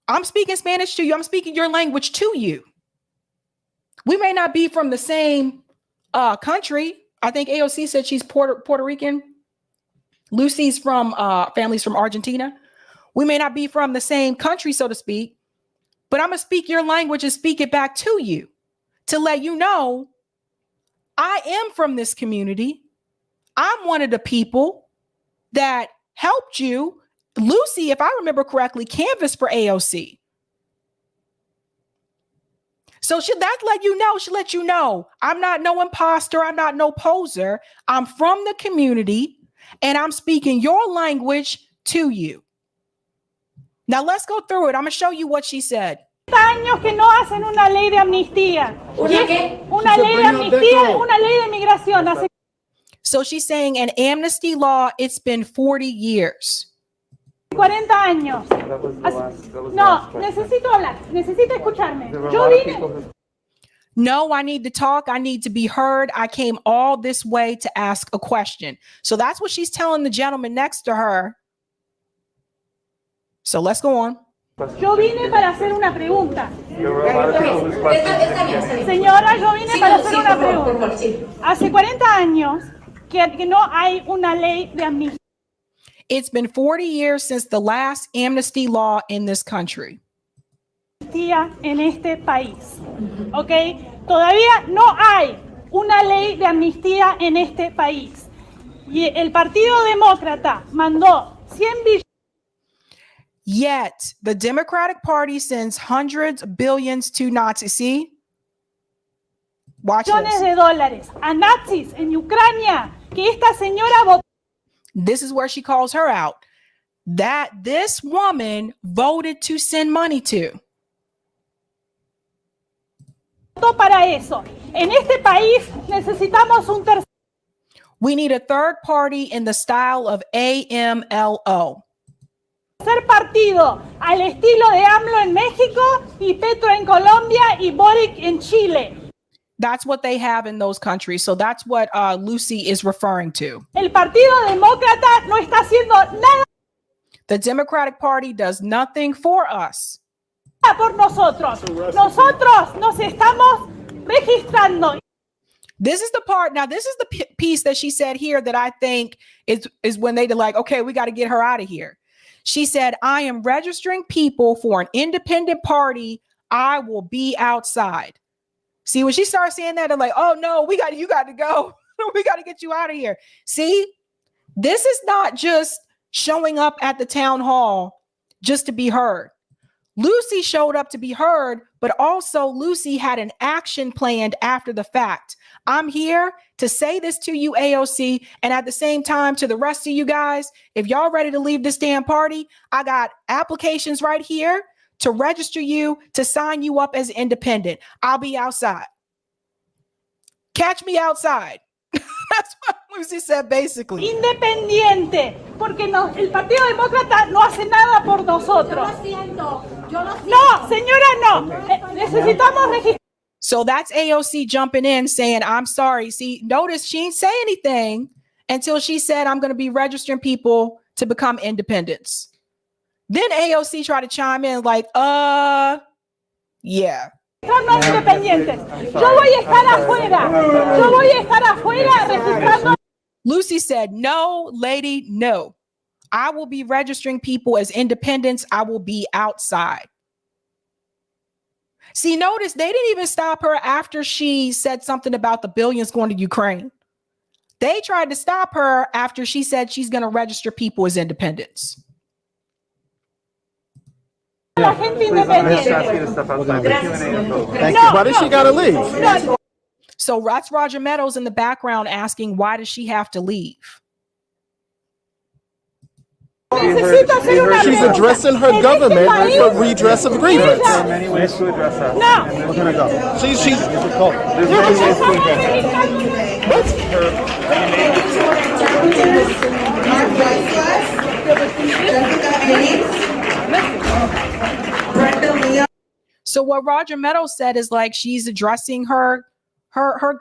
[SPEAKER 1] I'm speaking Spanish to you. I'm speaking your language to you. We may not be from the same country. I think AOC said she's Puerto Rican. Lucy's from family's from Argentina. We may not be from the same country, so to speak, but I'm going to speak your language and speak it back to you to let you know I am from this community. I'm one of the people that helped you. Lucy, if I remember correctly, canvassed for AOC. So should that let you know? Should let you know I'm not no imposter. I'm not no poser. I'm from the community and I'm speaking your language to you. Now let's go through it. I'm going to show you what she said.
[SPEAKER 9] Años que no hacen una ley de amnistía. Una ley de amnistía, una ley de migración.
[SPEAKER 1] So she's saying an amnesty law, it's been 40 years.
[SPEAKER 9] 40 años. No, necesito hablar. Necesito escucharme. Yo vine.
[SPEAKER 1] No, I need to talk. I need to be heard. I came all this way to ask a question. So that's what she's telling the gentleman next to her. So let's go on.
[SPEAKER 9] Yo vine para hacer una pregunta. Señora, yo vine para hacer una pregunta. Hace 40 años que no hay una ley de amnistía.
[SPEAKER 1] It's been 40 years since the last amnesty law in this country.
[SPEAKER 9] En este país. ¿Ok? Todavía no hay una ley de amnistía en este país. Y el Partido Demócrata mandó 100 billones.
[SPEAKER 1] Yet, the Democratic Party sends hundreds of billions to Nazis. See? Watch this.
[SPEAKER 9] De dólares a nazis en Ucrania que esta señora votó.
[SPEAKER 1] This is where she calls her out. That this woman voted to send money to.
[SPEAKER 9] Para eso. En este país necesitamos un tercer.
[SPEAKER 1] We need a third party in the style of AMLO.
[SPEAKER 9] Partido al estilo de AMLO en México y Petro en Colombia y Boric en Chile.
[SPEAKER 1] That's what they have in those countries. So that's what Lucy is referring to.
[SPEAKER 9] El Partido Demócrata no está haciendo nada.
[SPEAKER 1] The Democratic Party does nothing for us.
[SPEAKER 9] Por nosotros. Nosotros nos estamos registrando.
[SPEAKER 1] This is the part. Now, this is the piece that she said here that I think is when they're like, okay, we got to get her out of here. She said, I am registering people for an independent party. I will be outside. See, when she starts saying that, they're like, oh no, you got to go. We got to get you out of here. See, this is not just showing up at the town hall just to be heard. Lucy showed up to be heard, but also Lucy had an action planned after the fact. I'm here to say this to you, AOC, and at the same time to the rest of you guys, if y'all ready to leave this damn party, I got applications right here to register you, to sign you up as independent. I'll be outside. Catch me outside. That's what Lucy said basically.
[SPEAKER 9] Independiente, porque el Partido Demócrata no hace nada por nosotros. No, señora, no. Necesitamos registrar.
[SPEAKER 1] So that's AOC jumping in saying, I'm sorry. See, notice she didn't say anything until she said, I'm going to be registering people to become independents. Then AOC tried to chime in like, yeah.
[SPEAKER 9] No independientes. Yo voy a estar afuera. Yo voy a estar afuera registrando.
[SPEAKER 1] Lucy said, no, lady, no. I will be registering people as independents. I will be outside. See, notice they didn't even stop her after she said something about the billions going to Ukraine. They tried to stop her after she said she's going to register people as independents.
[SPEAKER 9] La gente independiente.
[SPEAKER 20] Thank you. Why does she gotta leave?
[SPEAKER 1] So that's Roger Meadows in the background asking, why does she have to leave?
[SPEAKER 20] She's addressing her government for redress of grievance.
[SPEAKER 9] There are many ways to address that. No.
[SPEAKER 20] We're gonna go. She's
[SPEAKER 9] There's many ways to address
[SPEAKER 1] So what Roger Meadows said is like she's addressing her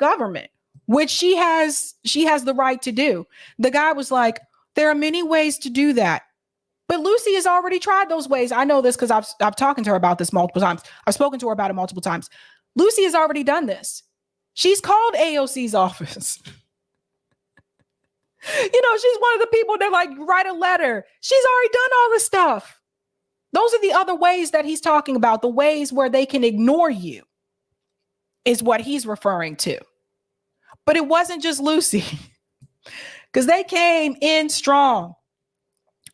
[SPEAKER 1] government, which she has the right to do. The guy was like, there are many ways to do that. But Lucy has already tried those ways. I know this because I've talked to her about this multiple times. I've spoken to her about it multiple times. Lucy has already done this. She's called AOC's office. You know, she's one of the people that like write a letter. She's already done all this stuff. Those are the other ways that he's talking about. The ways where they can ignore you is what he's referring to. But it wasn't just Lucy, because they came in strong.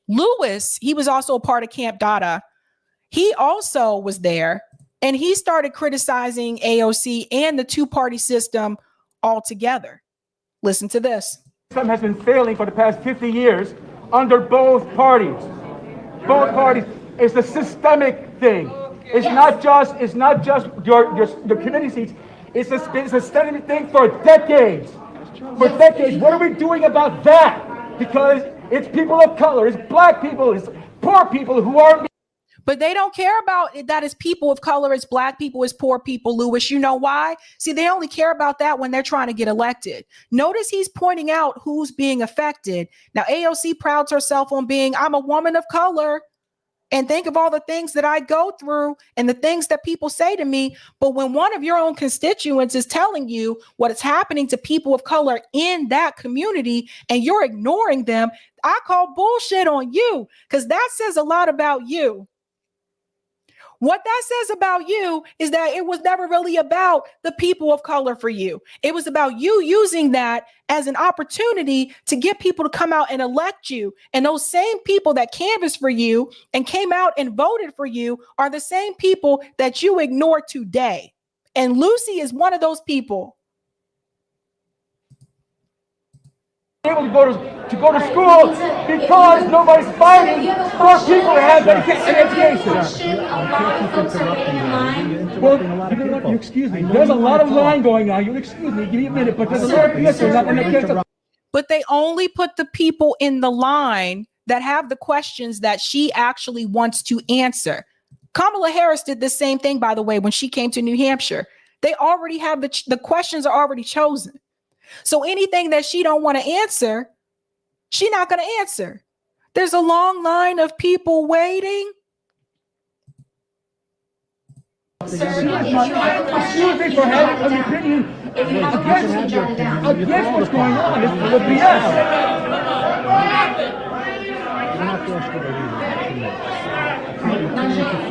[SPEAKER 1] Lewis, he was also a part of Camp Dada. He also was there, and he started criticizing AOC and the two-party system altogether. Listen to this.
[SPEAKER 21] The system has been failing for the past 50 years under both parties. Both parties. It's a systemic thing. It's not just your committee seats. It's a systemic thing for decades. For decades. What are we doing about that? Because it's people of color, it's black people, it's poor people who aren't.
[SPEAKER 1] But they don't care about it, that it's people of color, it's black people, it's poor people, Lewis. You know why? See, they only care about that when they're trying to get elected. Notice he's pointing out who's being affected. Now, AOC prouds herself on being, I'm a woman of color. And think of all the things that I go through and the things that people say to me. But when one of your own constituents is telling you what is happening to people of color in that community and you're ignoring them, I call bullshit on you, because that says a lot about you. What that says about you is that it was never really about the people of color for you. It was about you using that as an opportunity to get people to come out and elect you. And those same people that canvassed for you and came out and voted for you are the same people that you ignore today. And Lucy is one of those people.
[SPEAKER 21] Able to go to school because nobody's fighting for people to have an education. Well, you excuse me. There's a lot of line going on. You excuse me. Give me a minute, but there's a lot of people.
[SPEAKER 1] But they only put the people in the line that have the questions that she actually wants to answer. Kamala Harris did the same thing, by the way, when she came to New Hampshire. They already have the questions are already chosen. So anything that she don't want to answer, she's not going to answer. There's a long line of people waiting.
[SPEAKER 21] Excuse me for having an opinion against what's going on. It's the BS.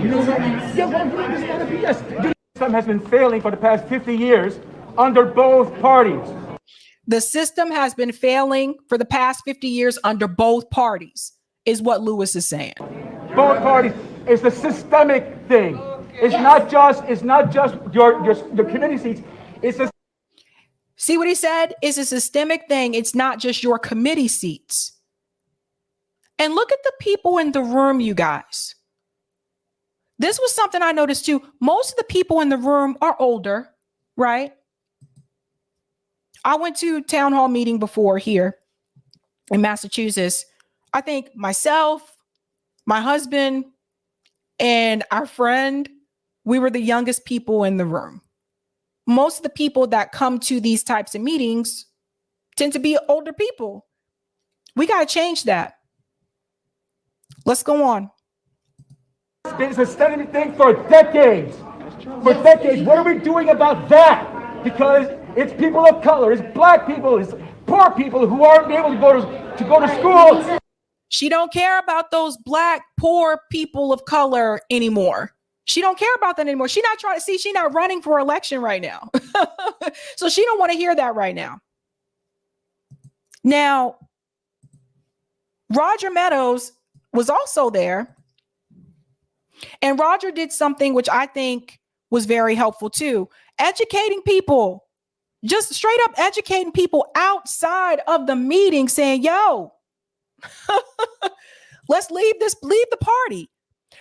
[SPEAKER 21] You know what? Yeah, well, it's not a BS. The system has been failing for the past 50 years under both parties.
[SPEAKER 1] The system has been failing for the past 50 years under both parties, is what Lewis is saying.
[SPEAKER 21] Both parties. It's a systemic thing. It's not just your committee seats. It's a.
[SPEAKER 1] See what he said? It's a systemic thing. It's not just your committee seats. And look at the people in the room, you guys. This was something I noticed too. Most of the people in the room are older, right? I went to a town hall meeting before here in Massachusetts. I think myself, my husband, and our friend, we were the youngest people in the room. most of the people that come to these types of meetings tend to be older people. We got to change that. Let's go on.
[SPEAKER 21] It's been a systemic thing for decades. For decades. What are we doing about that? Because it's people of color, it's black people, it's poor people who aren't able to go to school.
[SPEAKER 1] She don't care about those black, poor people of color anymore. She don't care about that anymore. She's not running for election right now. So she don't want to hear that right now. Now, Roger Meadows was also there. And Roger did something which I think was very helpful too. Educating people, just straight up educating people outside of the meeting, saying, yo, let's leave the party.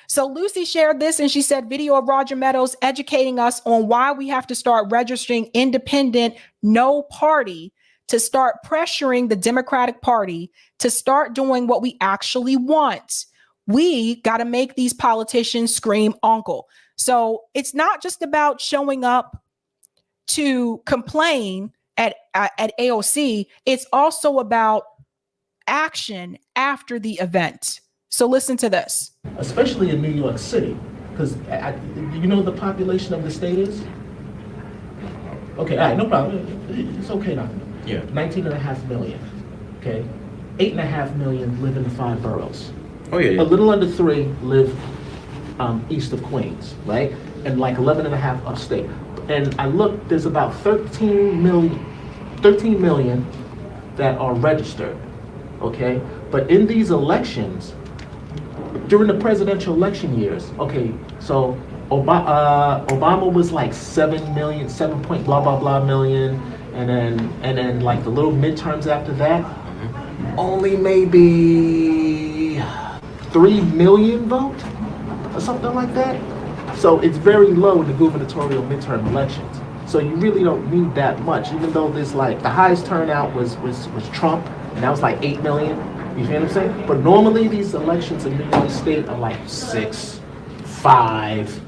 [SPEAKER 1] So Lucy shared this and she said, video of Roger Meadows educating us on why we have to start registering independent, no party, to start pressuring the Democratic Party to start doing what we actually want. We got to make these politicians scream uncle. So it's not just about showing up to complain at AOC. It's also about action after the event. So listen to this.
[SPEAKER 2] Especially in New York City, because you know the population of the state is? Okay, all right, no problem. It's okay now. Yeah. 19.5 million, okay? 8.5 million live in the 5 boroughs. Oh, yeah. A little under 3 live east of Queens, right? And like 11.5 upstate. And I looked, there's about 13 million that are registered, okay? But in these elections, during the presidential election years, okay, so Obama was like 7 million, 7 point blah, blah, blah million. And then like the little midterms after that, only maybe 3 million vote or something like that. So it's very low in the gubernatorial midterm elections. So you really don't need that much, even though there's like the highest turnout was Trump, and that was like 8 million. You feel what I'm saying? But normally these elections in New York State are like 6, 5.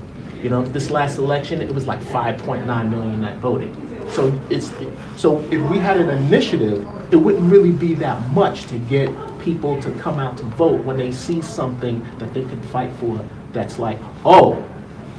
[SPEAKER 2] You know, this last election it was like 5.9 million that voted. So if we had an initiative, it wouldn't really be that much to get people to come out to vote when they see something that they can fight for that's like, oh,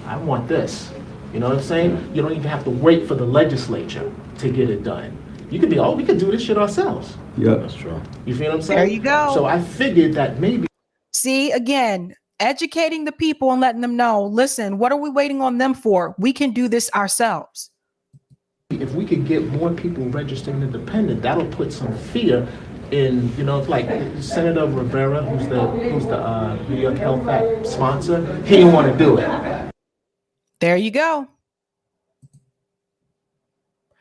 [SPEAKER 2] I want this. You know what I'm saying? You don't even have to wait for the legislature to get it done. You could be, oh, we could do this shit ourselves.
[SPEAKER 22] Yeah, that's true.
[SPEAKER 2] You feel what I'm saying?
[SPEAKER 1] There you go.
[SPEAKER 2] So I figured that maybe.
[SPEAKER 1] See, again, educating the people and letting them know, listen, what are we waiting on them for? We can do this ourselves.
[SPEAKER 2] If we could get more people registering independent, that'll put some fear in, you know, like Senator Rivera, who's the New York Health Act sponsor, he didn't want to do it.
[SPEAKER 1] There you go.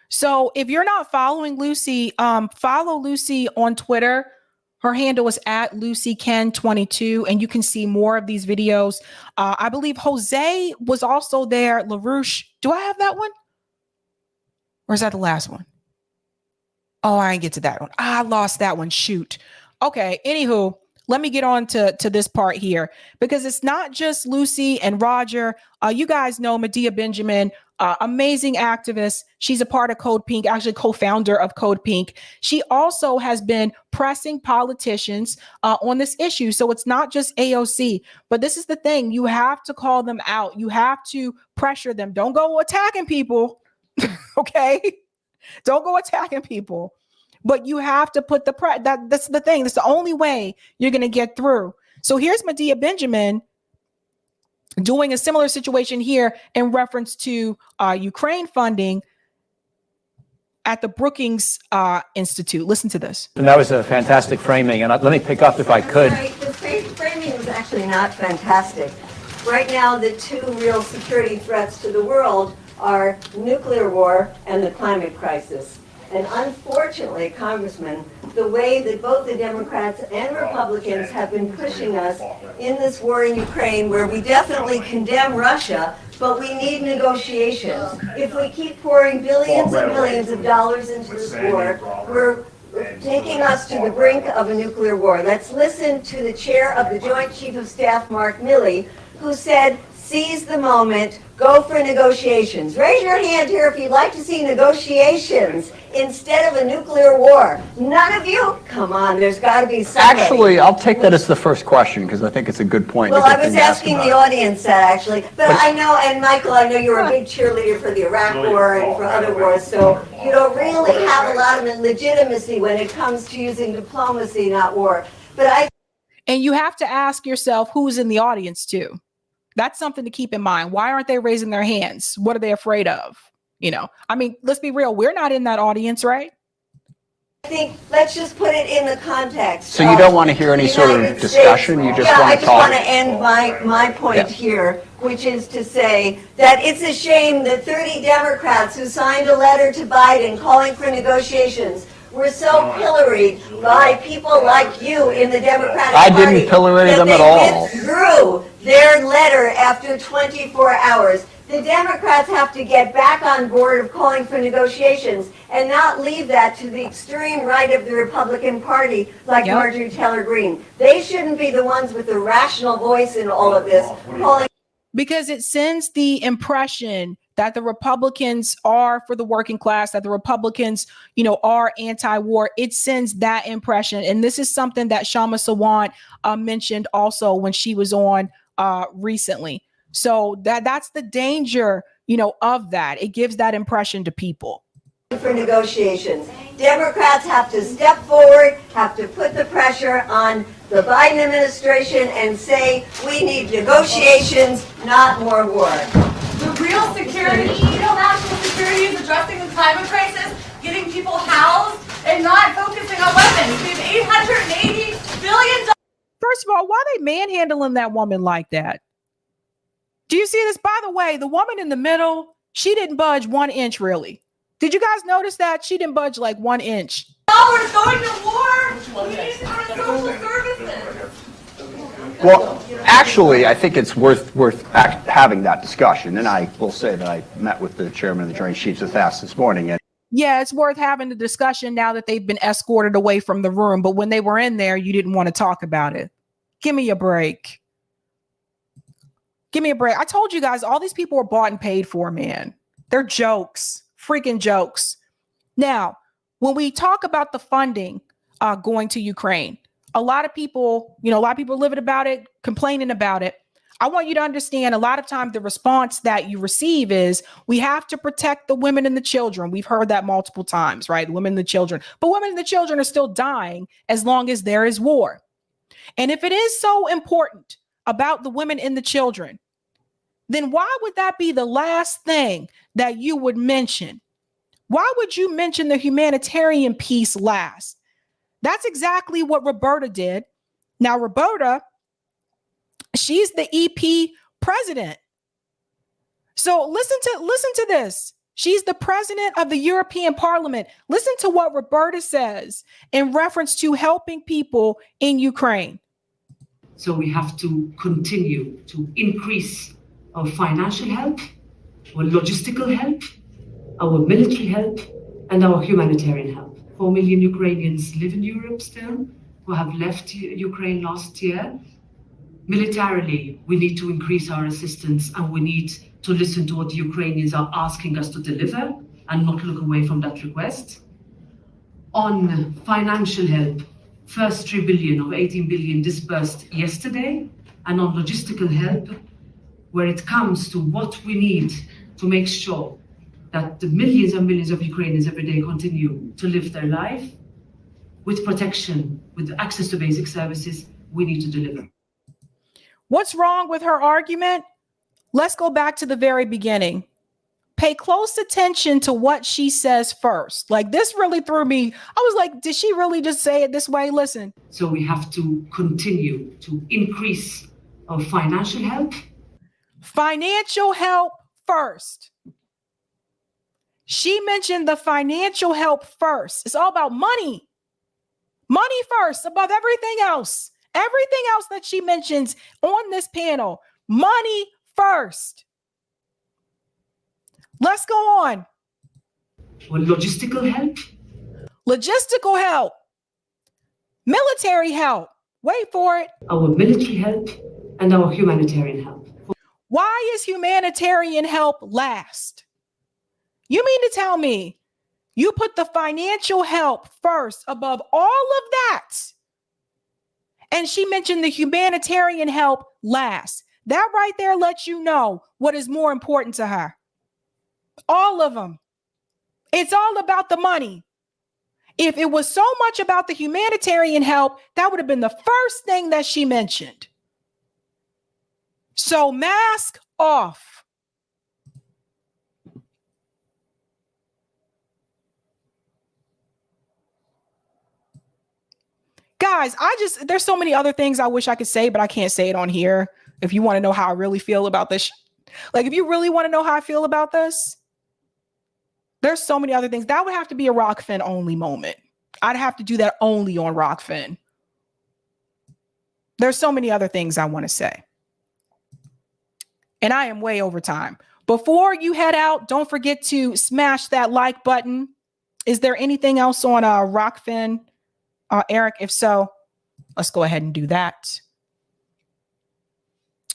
[SPEAKER 1] So if you're not following Lucy, follow Lucy on Twitter. Her handle is at LucyKen22, and you can see more of these videos. I believe Jose was also there. LaRouche, do I have that one? Or is that the last one? Oh, I didn't get to that one. I lost that one. Shoot. Okay. Anywho, let me get on to this part here, because it's not just Lucy and Roger. You guys know Medea Benjamin, amazing activist. She's a part of Code Pink, actually co-founder of Code Pink. She also has been pressing politicians on this issue. So it's not just AOC, but this is the thing. You have to call them out. You have to pressure them. Don't go attacking people. Okay, don't go attacking people, but you have to put that's the thing. That's the only way you're going to get through. So here's Medea Benjamin doing a similar situation here in reference to Ukraine funding at the Brookings Institute. Listen to this.
[SPEAKER 23] And that was a fantastic framing. And let me pick up if I could.
[SPEAKER 24] The framing was actually not fantastic. Right now, the 2 real security threats to the world are nuclear war and the climate crisis. And unfortunately, Congressman, the way that both the Democrats and Republicans have been pushing us in this war in Ukraine, where we definitely condemn Russia, but we need negotiations. If we keep pouring billions and billions of dollars into this war, we're taking us to the brink of a nuclear war. Let's listen to the chair of the Joint Chief of Staff, Mark Milley, who said seize the moment, go for negotiations. Raise your hand here if you'd like to see negotiations instead of a nuclear war. None of you? Come on, there's got to be somebody.
[SPEAKER 23] Actually, I'll take that as the first question because I think it's a good point.
[SPEAKER 24] Well, I was asking the audience that actually, but I know, and Michael, I know you're a big cheerleader for the Iraq War and for other wars, so you don't really have a lot of legitimacy when it comes to using diplomacy, not war. But
[SPEAKER 1] and you have to ask yourself who's in the audience too. That's something to keep in mind. Why aren't they raising their hands? What are they afraid of? You know, I mean, let's be real. We're not in that audience, right?
[SPEAKER 24] I think let's just put it in the context.
[SPEAKER 23] So you don't want to hear any sort of discussion? You just want to talk?
[SPEAKER 24] I just want to end my point here, which is to say that it's a shame that 30 Democrats who signed a letter to Biden calling for negotiations were so pilloried by people like you in the Democratic Party.
[SPEAKER 23] I didn't pillory them at all.
[SPEAKER 24] They withdrew their letter after 24 hours. The Democrats have to get back on board of calling for negotiations and not leave that to the extreme right of the Republican Party like Marjorie Taylor Greene. They shouldn't be the ones with the rational voice in all of this calling.
[SPEAKER 1] Because it sends the impression that the Republicans are for the working class, that the Republicans, you know, are anti-war. It sends that impression. And this is something that Shama Sawant mentioned also when she was on recently. So that's the danger, you know, of that. It gives that impression to people.
[SPEAKER 24] For negotiations. Democrats have to step forward, have to put the pressure on the Biden administration and say we need negotiations, not more war.
[SPEAKER 5] The real security, real national security is addressing the climate crisis, getting people housed, and not focusing on weapons. We have $880 billion.
[SPEAKER 1] First of all, why are they manhandling that woman like that? Do you see this? By the way, the woman in the middle, she didn't budge 1 inch, really. Did you guys notice that? She didn't budge like 1 inch.
[SPEAKER 5] Oh, we're going to war. We need our social services.
[SPEAKER 23] Well, actually, I think it's worth having that discussion. And I will say that I met with the chairman of the Joint Chiefs of Staff this morning. And
[SPEAKER 1] yeah, it's worth having the discussion now that they've been escorted away from the room. But when they were in there, you didn't want to talk about it. Give me a break. Give me a break. I told you guys, all these people were bought and paid for, man. They're jokes, freaking jokes. Now, when we talk about the funding going to Ukraine, a lot of people, you know, a lot of people living about it, complaining about it. I want you to understand a lot of times the response that you receive is we have to protect the women and the children. We've heard that multiple times, right? Women and the children. But women and the children are still dying as long as there is war. And if it is so important about the women and the children, then why would that be the last thing that you would mention? Why would you mention the humanitarian piece last? That's exactly what Roberta did. Now, Roberta, she's the EP president. So listen to this. She's the president of the European Parliament. Listen to what Roberta says in reference to helping people in Ukraine.
[SPEAKER 6] So we have to continue to increase our financial help, our logistical help, our military help, and our humanitarian help. 4 million Ukrainians live in Europe still, who have left Ukraine last year. Militarily, we need to increase our assistance, and we need to listen to what the Ukrainians are asking us to deliver and not look away from that request. On financial help, first 3 billion of 18 billion disbursed yesterday, and on logistical help, where it comes to what we need to make sure that the millions and millions of Ukrainians every day continue to live their life with protection, with access to basic services, we need to deliver.
[SPEAKER 1] What's wrong with her argument? Let's go back to the very beginning. Pay close attention to what she says first. Like, this really threw me. I was like, did she really just say it this way? Listen.
[SPEAKER 6] So we have to continue to increase our financial help.
[SPEAKER 1] Financial help first. She mentioned the financial help first. It's all about money. Money first above everything else. Everything else that she mentions on this panel, money first. Let's go on.
[SPEAKER 6] Well, logistical help.
[SPEAKER 1] Logistical help. Military help. Wait for it.
[SPEAKER 6] Our military help and our humanitarian help.
[SPEAKER 1] Why is humanitarian help last? You mean to tell me you put the financial help first above all of that? And she mentioned the humanitarian help last. That right there lets you know what is more important to her. All of them. It's all about the money. If it was so much about the humanitarian help, that would have been the first thing that she mentioned. So mask off. Guys, there's so many other things I wish I could say, but I can't say it on here. If you want to know how I really feel about this, like if you really want to know how I feel about this, there's so many other things. That would have to be a Rockfin only moment. I'd have to do that only on Rockfin. There's so many other things I want to say. And I am way over time. Before you head out, don't forget to smash that like button. Is there anything else on Rockfin, Eric? If so, let's go ahead and do that.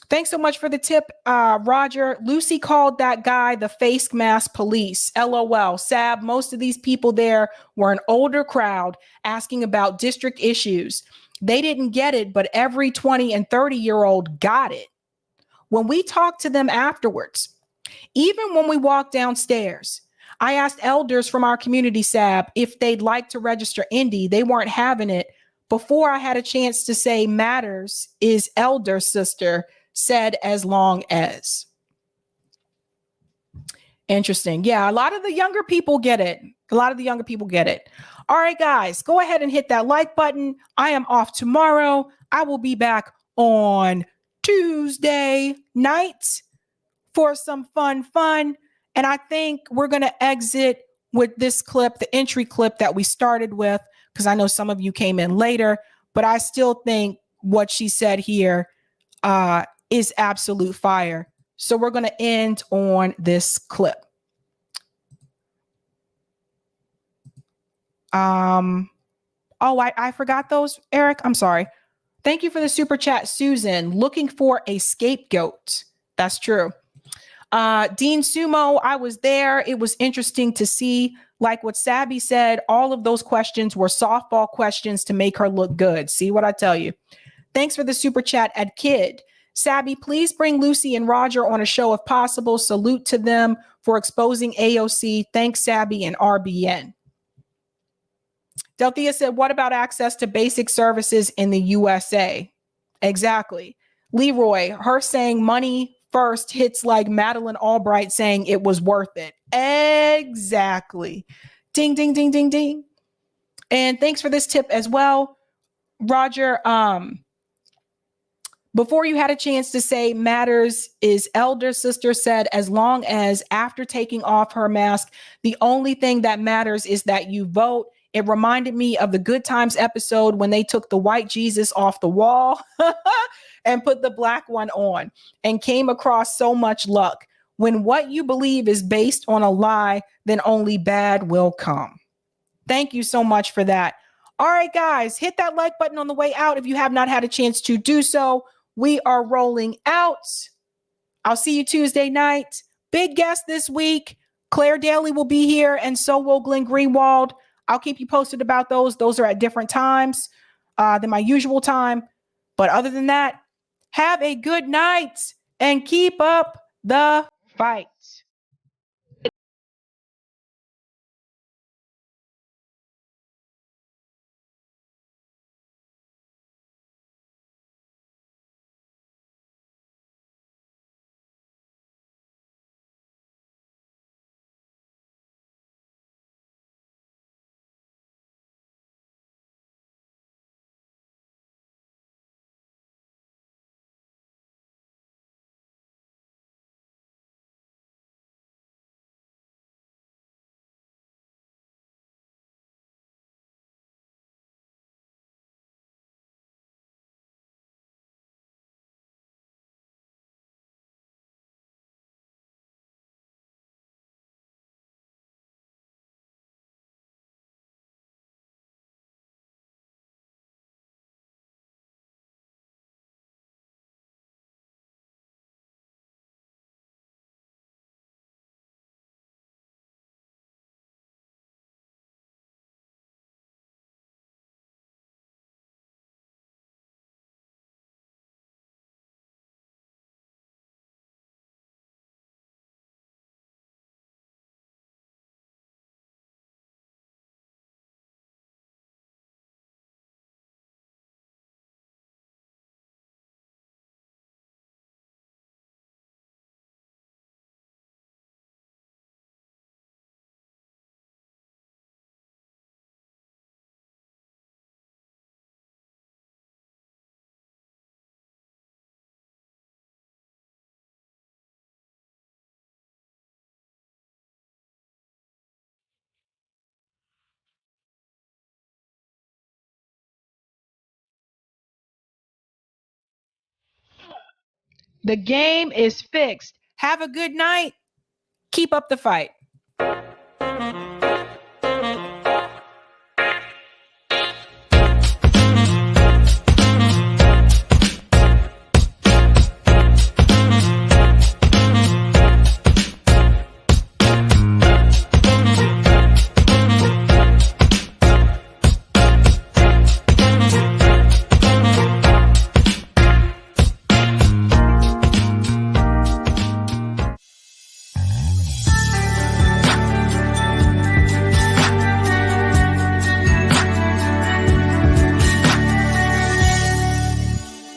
[SPEAKER 1] Thanks so much for the tip, Roger. Lucy called that guy the face mask police. LOL. Sab, most of these people there were an older crowd asking about district issues. They didn't get it, but every 20 and 30-year-old got it. When we talked to them afterwards, even when we walked downstairs, I asked elders from our community, Sab, if they'd like to register Indy. They weren't having it. Before I had a chance to say matters is elder sister said as long as. Interesting. Yeah, a lot of the younger people get it. All right, guys, go ahead and hit that like button. I am off tomorrow. I will be back on Tuesday night for some fun. And I think we're going to exit with this clip, the entry clip that we started with, because I know some of you came in later, but I still think what she said here is absolute fire. So we're going to end on this clip. I forgot those, Eric. I'm sorry. Thank you for the super chat, Susan. Looking for a scapegoat. That's true. Dean Sumo, I was there. It was interesting to see, like what Sabby said, all of those questions were softball questions to make her look good. See what I tell you? Thanks for the super chat, Ed Kid. Sabby, please bring Lucy and Roger on a show if possible. Salute to them for exposing AOC. Thanks, Sabby and RBN. Delthea said, what about access to basic services in the USA? Exactly. Leroy, her saying money first hits like Madeleine Albright saying it was worth it. Exactly. Ding, ding, ding, ding, ding. And thanks for this tip as well, Roger. Before you had a chance to say matters is elder sister said, as long as after taking off her mask, the only thing that matters is that you vote. It reminded me of the Good Times episode when they took the white Jesus off the wall and put the black one on and came across so much luck. When what you believe is based on a lie, then only bad will come. Thank you so much for that. All right, guys, hit that like button on the way out if you have not had a chance to do so. We are rolling out. I'll see you Tuesday night. Big guest this week. Claire Daly will be here, and so will Glenn Greenwald. I'll keep you posted about those. Those are at different times than my usual time. But other than that, have a good night and keep up the fight. The game is fixed. Have a good night. Keep up the fight.